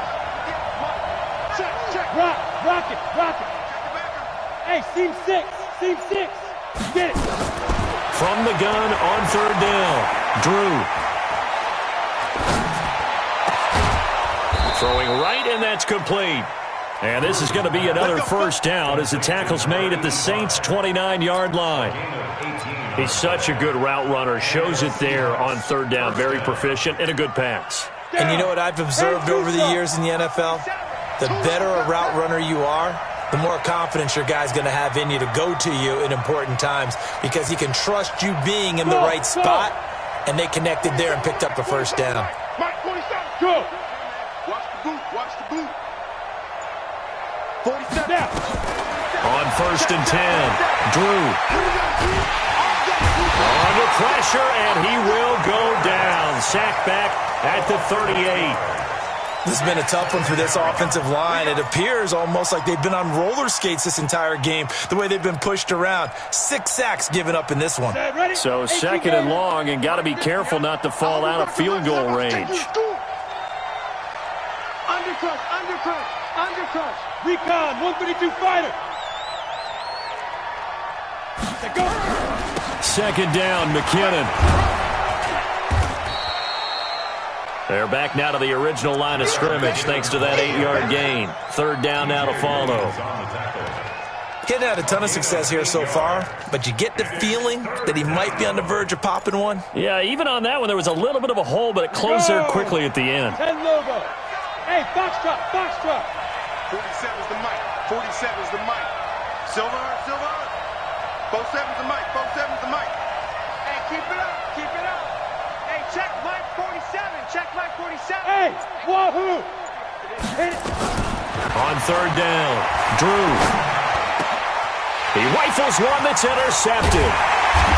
Rock it. Hey, seam 6. Get it. From the gun on 3rd down. Drew. Throwing right, and that's complete. And this is going to be another 1st down as the tackle's made at the Saints' 29-yard line. He's such a good route runner. Shows it there on 3rd down. Very proficient and a good pass. And you know what I've observed over the years in the NFL? The better a route runner you are, the more confidence your guy's going to have in you to go to you in important times because he can trust you being in the right spot, and they connected there and picked up the 1st down. Mike 27, go! Watch the boot. 47. On 1st and 10, Drew. Under pressure, and he will go down. Sacked back at the 38. This has been a tough one for this offensive line. It appears almost like they've been on roller skates this entire game, the way they've been pushed around. 6 sacks given up in this one. So 2nd and long, and got to be careful not to fall out of field goal range. Undercrush. Recon, 132 fighter. Go. 2nd down, McKinnon. They're back now to the original line of scrimmage thanks to that 8-yard gain. 3rd down now to follow. Getting had a ton of success here so far, but you get the feeling that he might be on the verge of popping one. Yeah, even on that one, there was a little bit of a hole, but it closed there quickly at the end. 10 logo. Hey, box truck. 47's the mic. 47's the mic. Silver. 47's the mic. 47's the mic. Hey, keep it up. Hey, check Mike 47. Hey, wahoo. On 3rd down, Drew. He rifles one that's intercepted.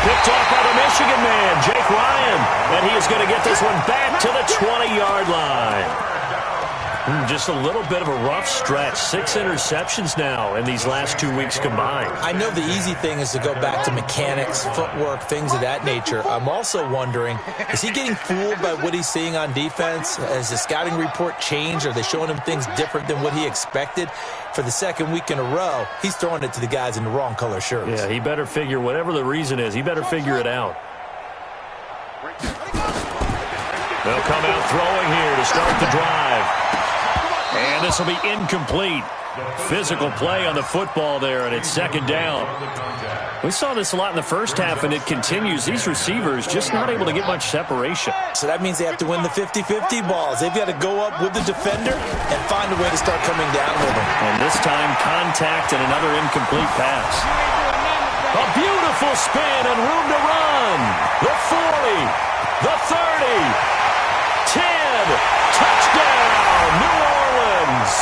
Picked off by the Michigan man, Jake Ryan. And he is going to get this one back to the 20-yard line. Just a little bit of a rough stretch. 6 interceptions now in these last 2 weeks combined. I know the easy thing is to go back to mechanics, footwork, things of that nature. I'm also wondering, is he getting fooled by what he's seeing on defense? Has the scouting report changed? Are they showing him things different than what he expected? For the 2nd week in a row, he's throwing it to the guys in the wrong color shirts. Yeah, he better figure, whatever the reason is, he better figure it out. They'll come out throwing here to start the drive. And this will be incomplete. Physical play on the football there, and it's 2nd down. We saw this a lot in the first half, and it continues. These receivers just not able to get much separation. So that means they have to win the 50-50 balls. They've got to go up with the defender and find a way to start coming down with him. And this time, contact and another incomplete pass. A beautiful spin and room to run. The 40, the 30, 10, touchdown, New Orleans.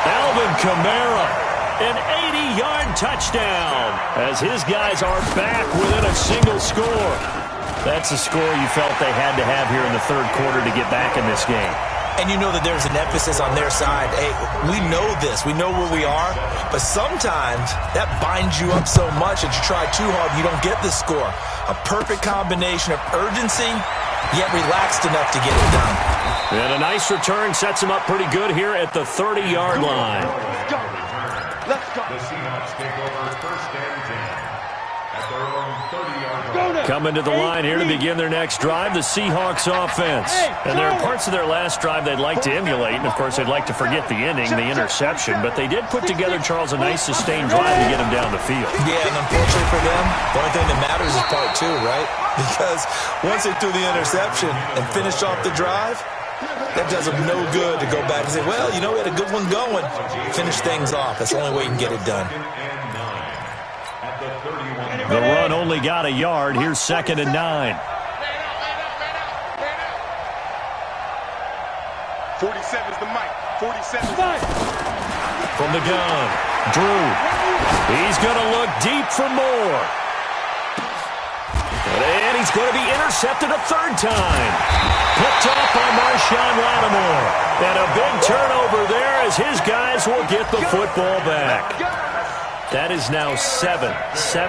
Alvin Kamara, an 80-yard touchdown as his guys are back within a single score. That's a score you felt they had to have here in the 3rd quarter to get back in this game. And you know that there's an emphasis on their side. Hey, we know this. We know where we are. But sometimes that binds you up so much that you try too hard, you don't get the score. A perfect combination of urgency, yet relaxed enough to get it done. And a nice return sets him up pretty good here at the 30-yard line. Let's go. The Seahawks take over 1st and 10 at their own 30-yard line. Coming to the line here to begin their next drive, the Seahawks offense. And there are parts of their last drive they'd like to emulate, and of course they'd like to forget the ending, the interception, but they did put together, Charles, a nice sustained drive to get them down the field. Yeah, and unfortunately for them, the only thing that matters is part 2, right? Because once they threw the interception and finished off the drive, that does them no good to go back and say, well, you know, we had a good one going. Finish things off. That's the only way you can get it done. The run only got a yard. Here's 2nd and 9. 47's the mic. 47's the mic. From the gun, Drew. He's going to look deep for more. And he's going to be intercepted a 3rd time. Picked off by Marshawn Lattimore. And a big turnover there as his guys will get the football back. That is now 7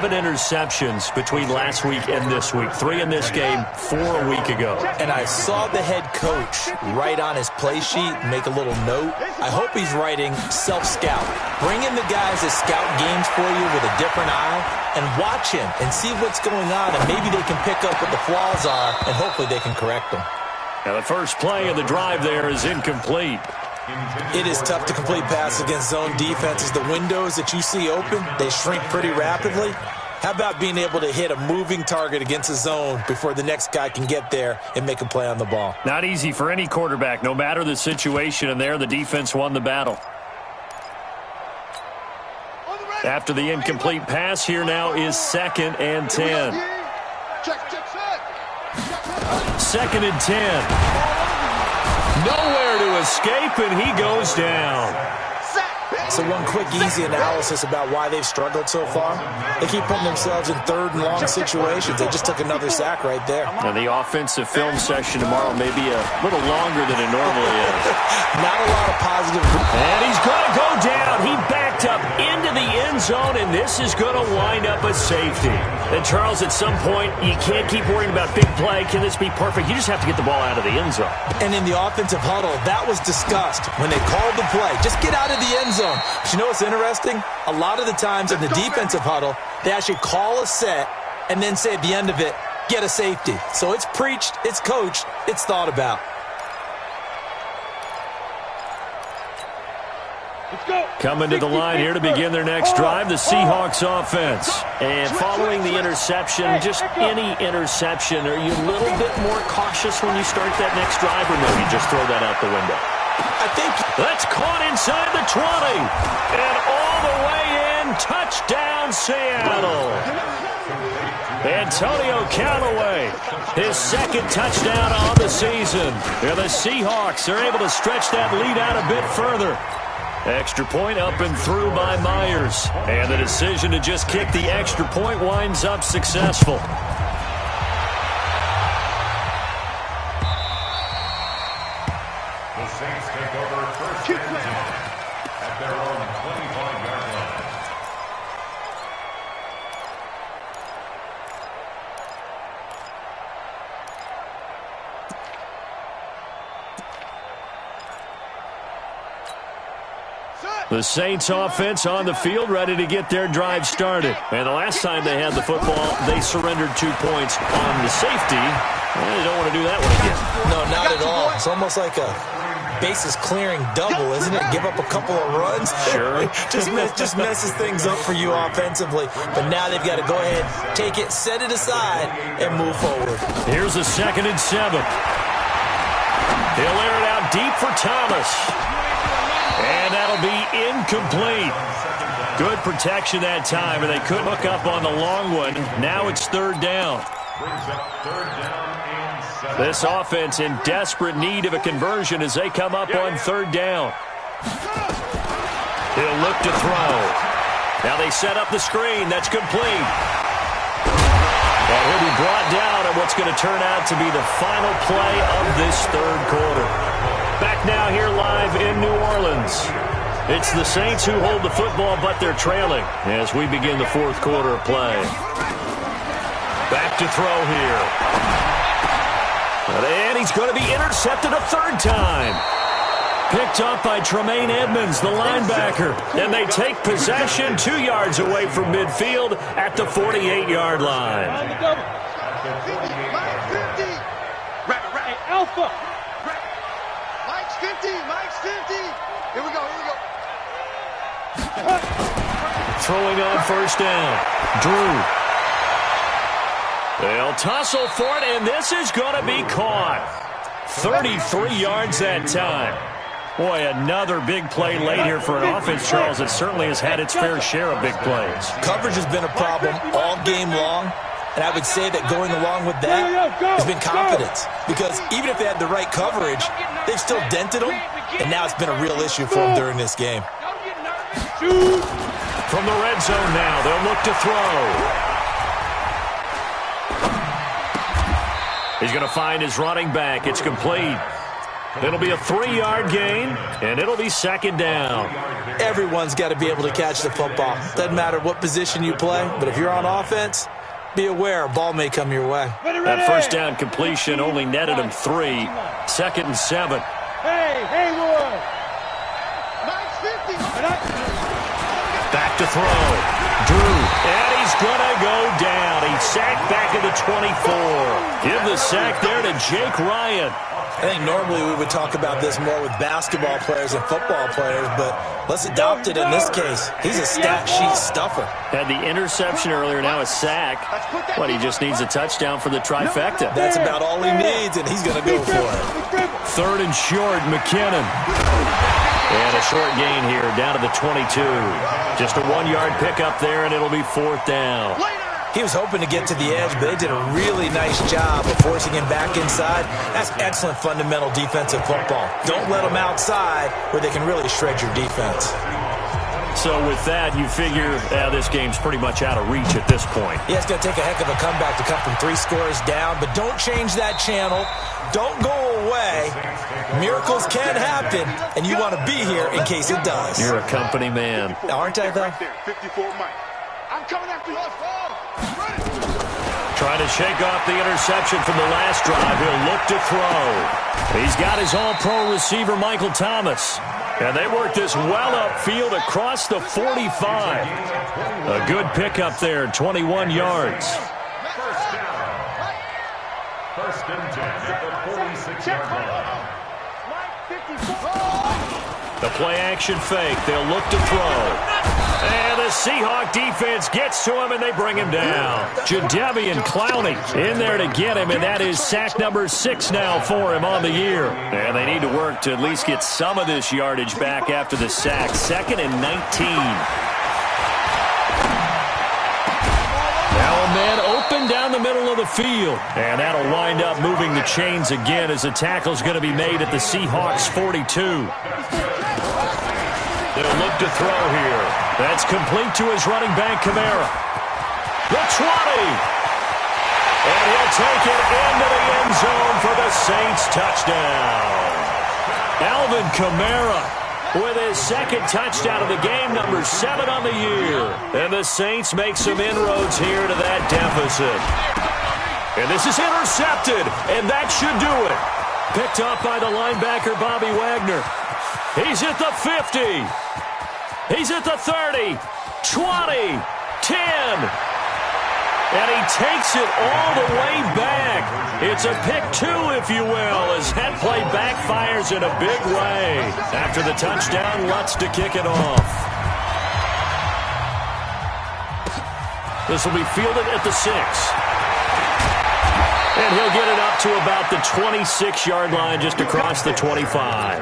interceptions between last week and this week. 3 in this game, 4 a week ago. And I saw the head coach write on his play sheet, make a little note. I hope he's writing self-scout. Bring in the guys that scout games for you with a different eye and watch him and see what's going on, and maybe they can pick up what the flaws are, and hopefully they can correct them. Now the first play of the drive there is incomplete. It is tough to complete passes against zone defenses. The windows that you see open, they shrink pretty rapidly. How about being able to hit a moving target against a zone before the next guy can get there and make a play on the ball? Not easy for any quarterback, no matter the situation, and there the defense won the battle. After the incomplete pass, here now is 2nd and 10. 2nd and 10. Nowhere to escape, and he goes down. So one quick, easy analysis about why they've struggled so far. They keep putting themselves in third and long situations. They just took another sack right there. Now the offensive film session tomorrow may be a little longer than it normally is. Not a lot of positive. And he's going to go down. He backed up into the end zone, and this is going to wind up a safety. And Charles, at some point, you can't keep worrying about big play. Can this be perfect? You just have to get the ball out of the end zone. And in the offensive huddle, that was discussed when they called the play. Just get out of the end zone. But you know what's interesting? A lot of the times in the defensive huddle, they actually call a set and then say at the end of it, get a safety. So it's preached, it's coached, it's thought about. Coming to the line here to begin their next drive, the Seahawks offense. And following the interception, just any interception, are you a little bit more cautious when you start that next drive, or no, you just throw that out the window? I think that's caught inside the 20. And all the way in, touchdown Seattle. Antonio Callaway, his second touchdown on the season. And the Seahawks are able to stretch that lead out a bit further. Extra point up and through by Myers. And the decision to just kick the extra point winds up successful. The Saints take over first and 10 at their own 25-yard line. The Saints offense on the field, ready to get their drive started. And the last time they had the football, they surrendered 2 points on the safety. Well, they don't want to do that one again. No, not at all. It's almost like a bases clearing double, isn't it? Give up a couple of runs. Sure. just messes things up for you offensively. But now they've got to go ahead, take it, set it aside, and move forward. Here's a 2nd and 7. He'll air it out deep for Thomas. And that'll be incomplete. Good protection that time, and they couldn't hook up on the long one. Now it's 3rd down. This offense in desperate need of a conversion as they come up on 3rd down. He'll look to throw. Now they set up the screen. That's complete. And he'll be brought down on what's going to turn out to be the final play of this 3rd quarter. Back now here live in New Orleans. It's the Saints who hold the football, but they're trailing as we begin the 4th quarter of play. Back to throw here. And he's going to be intercepted a 3rd time. Picked up by Tremaine Edmonds, the linebacker. And they take possession 2 yards away from midfield at the 48-yard line. Alpha. Mike's 50. Mike's 50. Here we go. Throwing on 1st down. Drew. They'll tussle for it, and this is going to be caught. 33 yards that time. Boy, another big play late here for an offense, Charles, that certainly has had its fair share of big plays. Coverage has been a problem all game long, and I would say that going along with that has been confidence. Because even if they had the right coverage, they've still dented them, and now it's been a real issue for them during this game. From the red zone now, they'll look to throw. He's going to find his running back. It's complete. It'll be a 3-yard gain, and it'll be 2nd down. Everyone's got to be able to catch the football. Doesn't matter what position you play, but if you're on offense, be aware a ball may come your way. That 1st down completion only netted him 3. 2nd and 7. Hey, Wood. Back to throw. Drew. And he's going to go down. He's sacked back at the 24. Give the sack there to Jake Ryan. I think normally we would talk about this more with basketball players and football players, but let's adopt it in this case. He's a stat sheet stuffer. Had the interception earlier, now a sack. But he just needs a touchdown for the trifecta. That's about all he needs, and he's going to go for it. 3rd and short, McKinnon. And a short gain here, down to the 22. Just a 1-yard pickup there, and it'll be 4th down. He was hoping to get to the edge, but they did a really nice job of forcing him back inside. That's excellent fundamental defensive football. Don't let them outside where they can really shred your defense. So with that, you figure this game's pretty much out of reach at this point. Yeah, it's going to take a heck of a comeback to come from 3 scores down, but don't change that channel. Don't go away. Miracles can happen, and you want to be here in case it does. You're a company man. Aren't I, though? 54 Mike. I'm coming after you. Trying to shake off the interception from the last drive. He'll look to throw. He's got his all-pro receiver, Michael Thomas. And they work this well upfield across the 45. A good pickup there, 21 yards. First and 10 at the 46-yard line. The play-action fake. They'll look to throw. And the Seahawk defense gets to him, and they bring him down. Jadeveon Clowney in there to get him, and that is sack number 6 now for him on the year. And they need to work to at least get some of this yardage back after the sack. 2nd and 19. Now a man open down the middle of the field. And that'll wind up moving the chains again as the tackle's going to be made at the Seahawks 42. They'll look to throw here. That's complete to his running back, Kamara. The 20. And he'll take it into the end zone for the Saints touchdown. Alvin Kamara with his 2nd touchdown of the game, number 7 on the year. And the Saints make some inroads here to that deficit. And this is intercepted, and that should do it. Picked up by the linebacker, Bobby Wagner. He's at the 50. He's at the 30, 20, 10. And he takes it all the way back. It's a pick 2, if you will, as that play backfires in a big way. After the touchdown, Lutz to kick it off. This will be fielded at the 6. And he'll get it up to about the 26-yard line, just across the 25.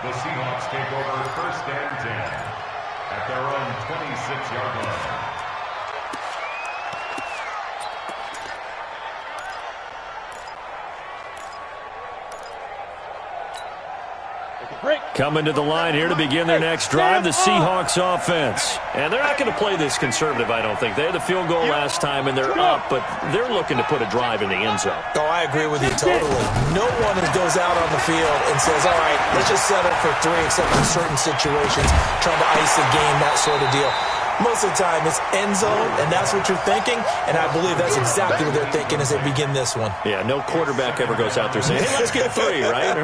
The Seahawks take over 1st and 10 at their own 26-yard line. Coming to the line here to begin their next drive, the Seahawks offense. And they're not going to play this conservative, I don't think. They had the field goal last time, and they're up, but they're looking to put a drive in the end zone. Oh, I agree with you totally. No one goes out on the field and says, all right, let's just settle for 3, except in certain situations, trying to ice a game, that sort of deal. Most of the time, it's end zone, and that's what you're thinking, and I believe that's exactly what they're thinking as they begin this one. Yeah, no quarterback ever goes out there saying, hey, let's get 3, right?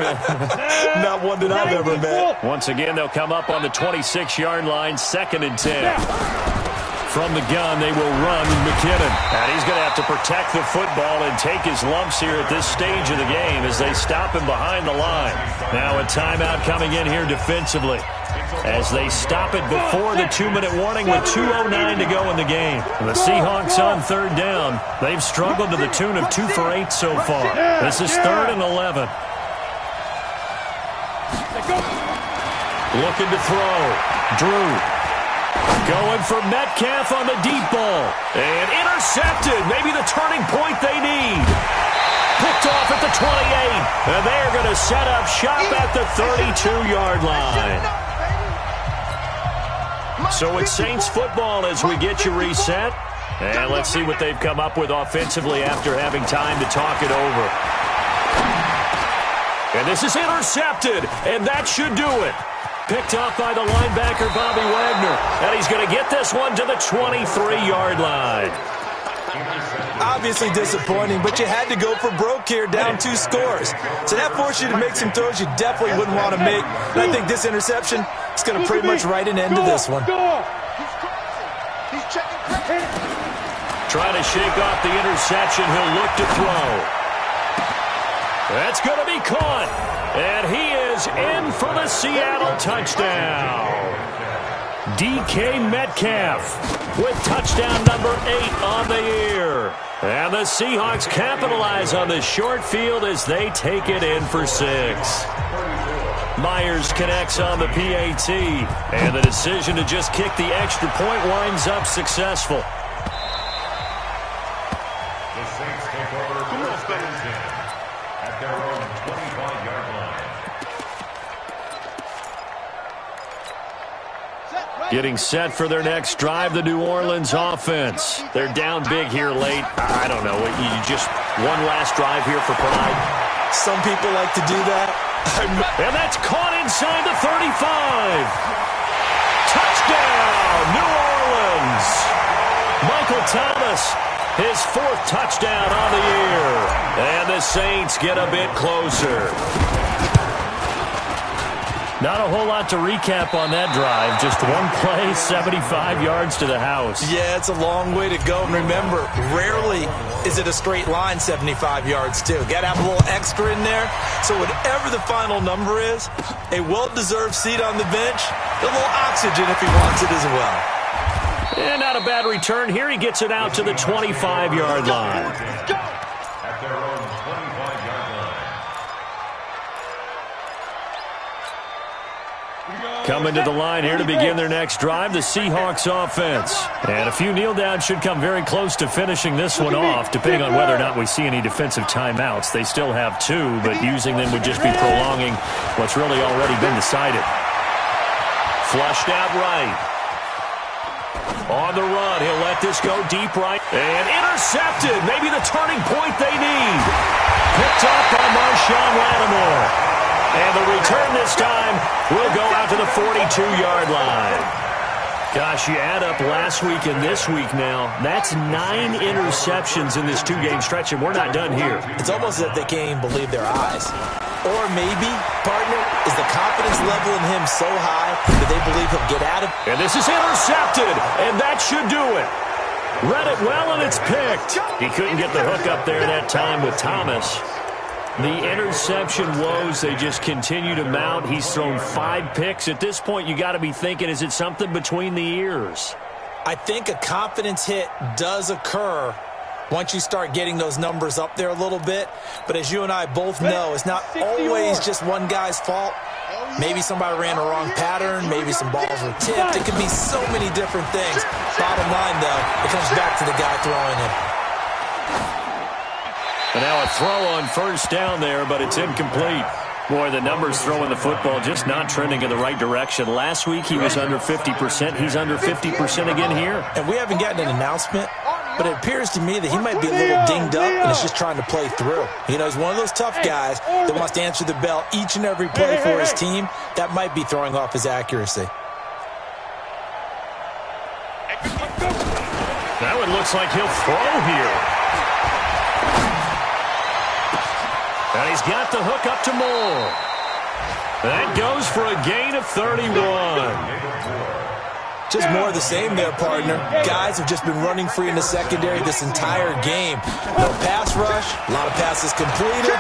Not one that I've ever met. Once again, they'll come up on the 26-yard line, 2nd and 10. From the gun, they will run McKinnon. And he's going to have to protect the football and take his lumps here at this stage of the game as they stop him behind the line. Now a timeout coming in here defensively as they stop it before the 2-minute warning with 2:09 to go in the game. The Seahawks on 3rd down. They've struggled to the tune of 2 for 8 so far. This is 3rd and 11. Looking to throw. Drew. Going for Metcalf on the deep ball. And intercepted. Maybe the turning point they need. Picked off at the 28. And they're going to set up shop at the 32-yard line. So it's Saints football as we get you reset. And let's see what they've come up with offensively after having time to talk it over. And this is intercepted. And that should do it. Picked off by the linebacker, Bobby Wagner. And he's going to get this one to the 23-yard line. Obviously disappointing, but you had to go for broke here, down 2 scores. So that forced you to make some throws you definitely wouldn't want to make. And I think this interception is going to pretty much write an end to this one. Trying to shake off the interception. He'll look to throw. That's going to be caught. And he is in for the Seattle touchdown. DK Metcalf with touchdown number 8 on the year. And the Seahawks capitalize on this short field as they take it in for 6. Myers connects on the PAT. And the decision to just kick the extra point winds up successful. The Saints take over 1st and 10 at their own 25-yard line. Set, right. Getting set for their next drive, the New Orleans offense. They're down big here late. I don't know. You just one last drive here for pride. Some people like to do that. And that's caught inside the 35. Touchdown, New Orleans. Michael Thomas, his 4th touchdown on the year. And the Saints get a bit closer. Not a whole lot to recap on that drive. Just one play, 75 yards to the house. Yeah, it's a long way to go. And remember, rarely is it a straight line 75 yards, too. Got to have a little extra in there. So whatever the final number is, a well-deserved seat on the bench, a little oxygen if he wants it as well. And not a bad return here. He gets it out to the 25-yard line. At their own 25-yard line. Coming to the line here to begin their next drive, the Seahawks offense. And a few kneel downs should come very close to finishing this one off, depending on whether or not we see any defensive timeouts. They still have 2, but using them would just be prolonging what's really already been decided. Flushed out right. On the run, he'll let this go deep right. And intercepted. Maybe the turning point they need. Picked up by Marshawn Lattimore. And the return this time will go out to the 42-yard line. Gosh, you add up last week and this week now, that's 9 interceptions in this 2-game stretch, and we're not done here. It's almost as if they can't even believe their eyes. Or maybe, partner, is the confidence level in him so high that they believe he'll get out of it. And this is intercepted, and that should do it. Read it well, and it's picked. He couldn't get the hook up there that time with Thomas. The interception woes, they just continue to mount. He's thrown 5 picks. At this point, you got to be thinking, is it something between the ears? I think a confidence hit does occur once you start getting those numbers up there a little bit. But as you and I both know, it's not always just one guy's fault. Maybe somebody ran a wrong pattern. Maybe some balls were tipped. It could be so many different things. Bottom line, though, it comes back to the guy throwing it. And now a throw on first down there, but it's incomplete. Boy, the numbers throwing the football just not trending in the right direction. Last week he was under 50%. He's under 50% again here. And we haven't gotten an announcement, but it appears to me that he might be a little dinged up and is just trying to play through. You know, he's one of those tough guys that wants to answer the bell each and every play for his team. That might be throwing off his accuracy. Now it looks like he'll throw here. And he's got the hook up to Moore. That goes for a gain of 31. Just more of the same there, partner. Guys have just been running free in the secondary this entire game. No pass rush, a lot of passes completed.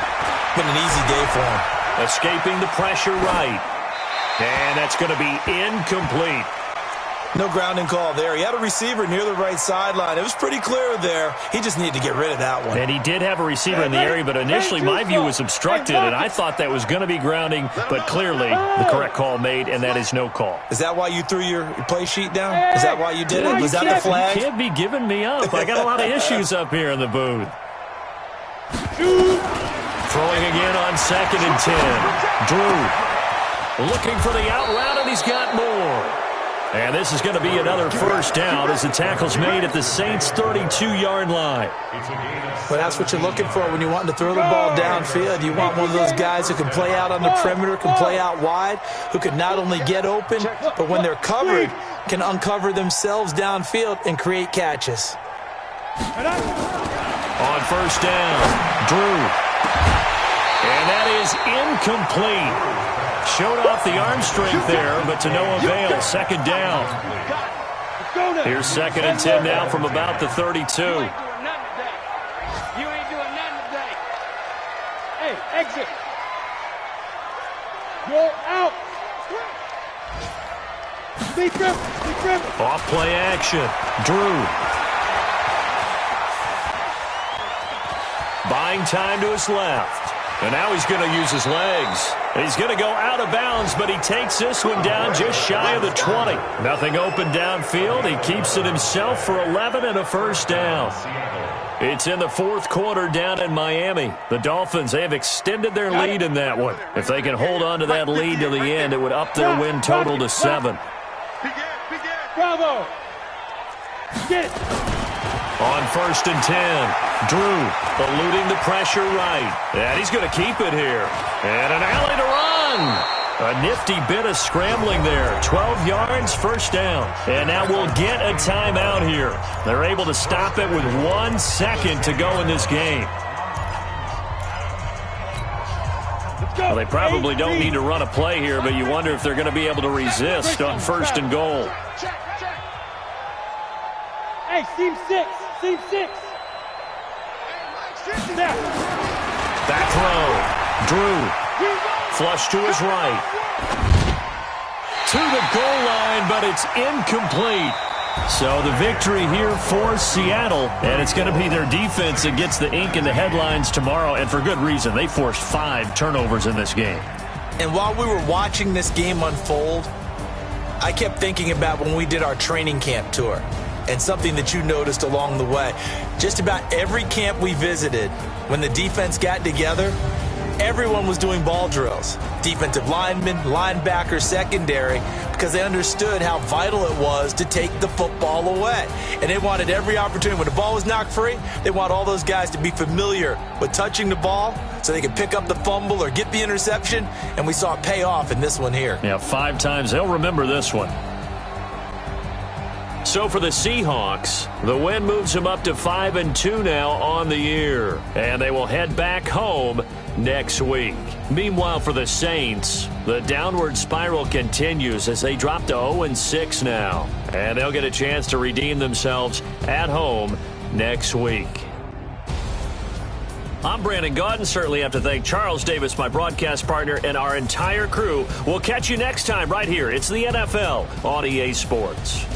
Been an easy day for him. Escaping the pressure right. And that's going to be incomplete. No grounding call there. He had a receiver near the right sideline. It was pretty clear there. He just needed to get rid of that one. And he did have a receiver in the area, but initially my view was obstructed, and I thought that was going to be grounding, but clearly the correct call made, and that is no call. Is that why you threw your play sheet down? Is that why you did it? Was that the flag? You can't be giving me up. I got a lot of issues up here in the booth. Throwing again on 2nd and 10. Drew looking for the out route, and he's got more. And this is going to be another first down as the tackle's made at the Saints' 32-yard line. Well, that's what you're looking for when you're wanting to throw the ball downfield. You want one of those guys who can play out on the perimeter, can play out wide, who can not only get open, but when they're covered, can uncover themselves downfield and create catches. On first down, Drew. And that is incomplete. Showed off the arm strength there, but to no avail. 2nd down. Here's 2nd and 10 now from about the 32. You ain't doing nothing today. Hey, exit. Go out. Be dribble. Off play action. Drew. Buying time to his left. And now he's going to use his legs. He's going to go out of bounds, but he takes this one down just shy of the 20. Nothing open downfield. He keeps it himself for 11 and a first down. It's in the 4th quarter down in Miami. The Dolphins, they have extended their lead in that one. If they can hold on to that lead to the end, it would up their win total to 7. Begin. Bravo. Get it. On 1st and 10, Drew eluding the pressure right. And he's going to keep it here. And an alley to run. A nifty bit of scrambling there. 12 yards, first down. And now we'll get a timeout here. They're able to stop it with 1 second to go in this game. Well, they probably don't need to run a play here, but you wonder if they're going to be able to resist on 1st and goal. Hey, seam 6. Seam 6. Back throw. Drew. Flush to his right. To the goal line, but it's incomplete. So the victory here for Seattle, and it's going to be their defense that gets the ink in the headlines tomorrow, and for good reason. They forced 5 turnovers in this game. And while we were watching this game unfold, I kept thinking about when we did our training camp tour, and something that you noticed along the way. Just about every camp we visited, when the defense got together, everyone was doing ball drills. Defensive linemen, linebackers, secondary, because they understood how vital it was to take the football away. And they wanted every opportunity. When the ball was knocked free, they want all those guys to be familiar with touching the ball so they could pick up the fumble or get the interception. And we saw it pay off in this one here. Yeah, 5 times. They'll remember this one. So for the Seahawks, the win moves them up to 5-2 now on the year. And they will head back home next week. Meanwhile, for the Saints, the downward spiral continues as they drop to 0-6 now. And they'll get a chance to redeem themselves at home next week. I'm Brandon Gaudin. Certainly have to thank Charles Davis, my broadcast partner, and our entire crew. We'll catch you next time right here. It's the NFL on EA Sports.